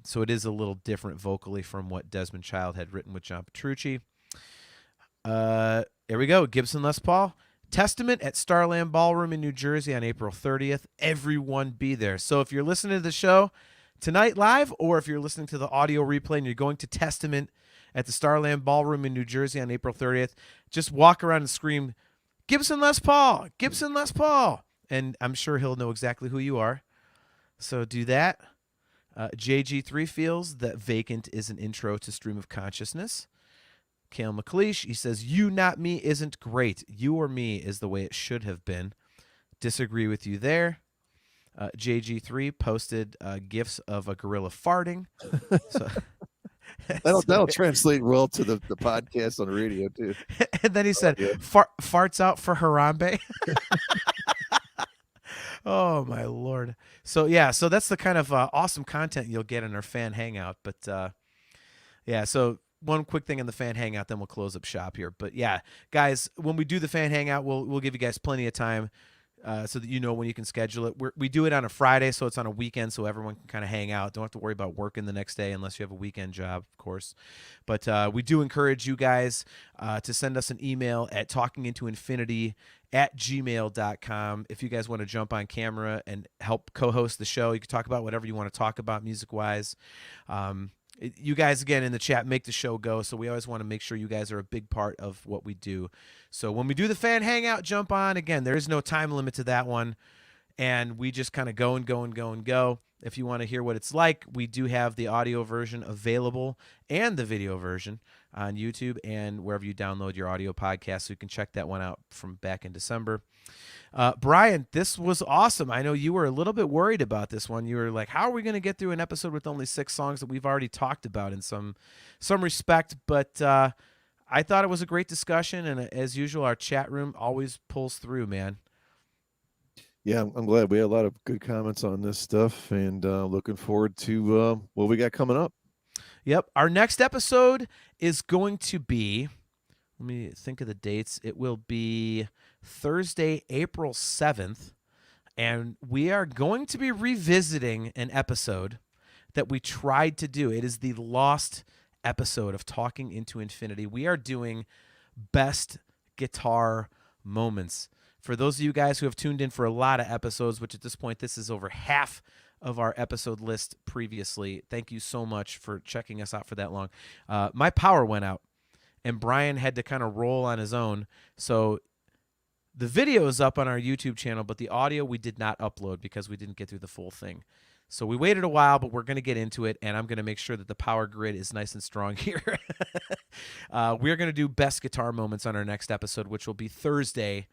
So it is a little different vocally from what Desmond Child had written with John Petrucci. Here we go. Gibson Les Paul. Testament at Starland Ballroom in New Jersey on April 30th. Everyone be there. So if you're listening to the show tonight live, or if you're listening to the audio replay and you're going to Testament at the Starland Ballroom in New Jersey on April 30th, just walk around and scream, Gibson Les Paul, Gibson Les Paul. And I'm sure he'll know exactly who you are. So do that. JG3 feels that Vacant is an intro to Stream of Consciousness. Kale McLeish, he says, You Not Me isn't great. You or Me is the way it should have been. Disagree with you there. JG3 posted gifs of a gorilla farting. So, that'll translate well to the podcast on radio, too. And then he said, farts out for Harambe. Oh, my Lord. So, yeah, so that's the kind of awesome content you'll get in our fan hangout. But, yeah, so one quick thing in the fan hangout, then we'll close up shop here. But, yeah, guys, when we do the fan hangout, we'll give you guys plenty of time so that you know when you can schedule it. We do it on a Friday, so it's on a weekend, so everyone can kind of hang out. Don't have to worry about working the next day unless you have a weekend job, of course. But we do encourage you guys to send us an email at talkingintoinfinity@gmail.com. If you guys want to jump on camera and help co-host the show, you can talk about whatever you want to talk about music-wise. You guys, again, in the chat, make the show go, so we always want to make sure you guys are a big part of what we do. So when we do the fan hangout, jump on. Again, there is no time limit to that one, and we just kind of go and go and go and go. If you want to hear what it's like, we do have the audio version available and the video version on YouTube and wherever you download your audio podcast, so you can check that one out from back in December. Brian, this was awesome. I know you were a little bit worried about this one. You were like, how are we going to get through an episode with only 6 songs that we've already talked about in some respect? But I thought it was a great discussion, and as usual, our chat room always pulls through, man. Yeah, I'm glad we had a lot of good comments on this stuff, and looking forward to what we got coming up. Yep. Our next episode is going to be, let me think of the dates. It will be Thursday, April 7th, and we are going to be revisiting an episode that we tried to do. It is the lost episode of Talking into Infinity. We are doing best guitar moments. For those of you guys who have tuned in for a lot of episodes, which at this point, this is over half of our episode list previously, thank you so much for checking us out for that long. My power went out, and Brian had to kind of roll on his own. So the video is up on our YouTube channel, but the audio we did not upload because we didn't get through the full thing. So we waited a while, but we're going to get into it, and I'm going to make sure that the power grid is nice and strong here. We're going to do best guitar moments on our next episode, which will be Thursday,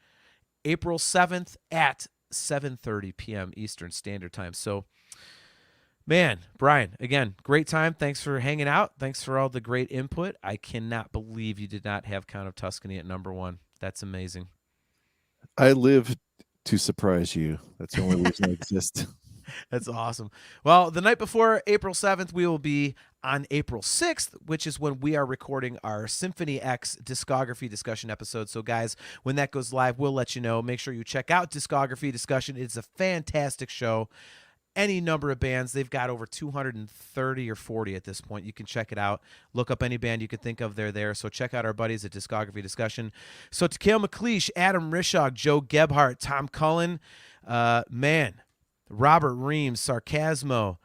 April 7th at 7:30 p.m. Eastern Standard Time. So, man, Brian, again, great time. Thanks for hanging out. Thanks for all the great input. I cannot believe you did not have Count of Tuscany at number 1. That's amazing. I live to surprise you. That's the only reason I exist. That's awesome. Well, the night before April 7th, we will be on April 6th, which is when we are recording our Symphony X discography discussion episode. So, guys, when that goes live, we'll let you know. Make sure you check out Discography Discussion. It's a fantastic show. Any number of bands. They've got over 230 or 40 at this point. You can check it out. Look up any band you can think of. They're there. So check out our buddies at Discography Discussion. So to Kale McLeish, Adam Rishog, Joe Gebhardt, Tom Cullen, Robert Reams, Sarcasmo,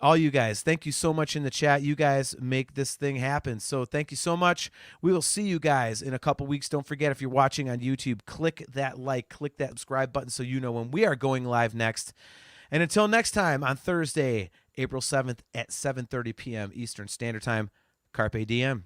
all you guys, thank you so much in the chat. You guys make this thing happen. So thank you so much. We will see you guys in a couple weeks. Don't forget, if you're watching on YouTube, click that like, click that subscribe button so you know when we are going live next. And until next time, on Thursday, April 7th at 7:30 p.m. Eastern Standard Time, Carpe Diem.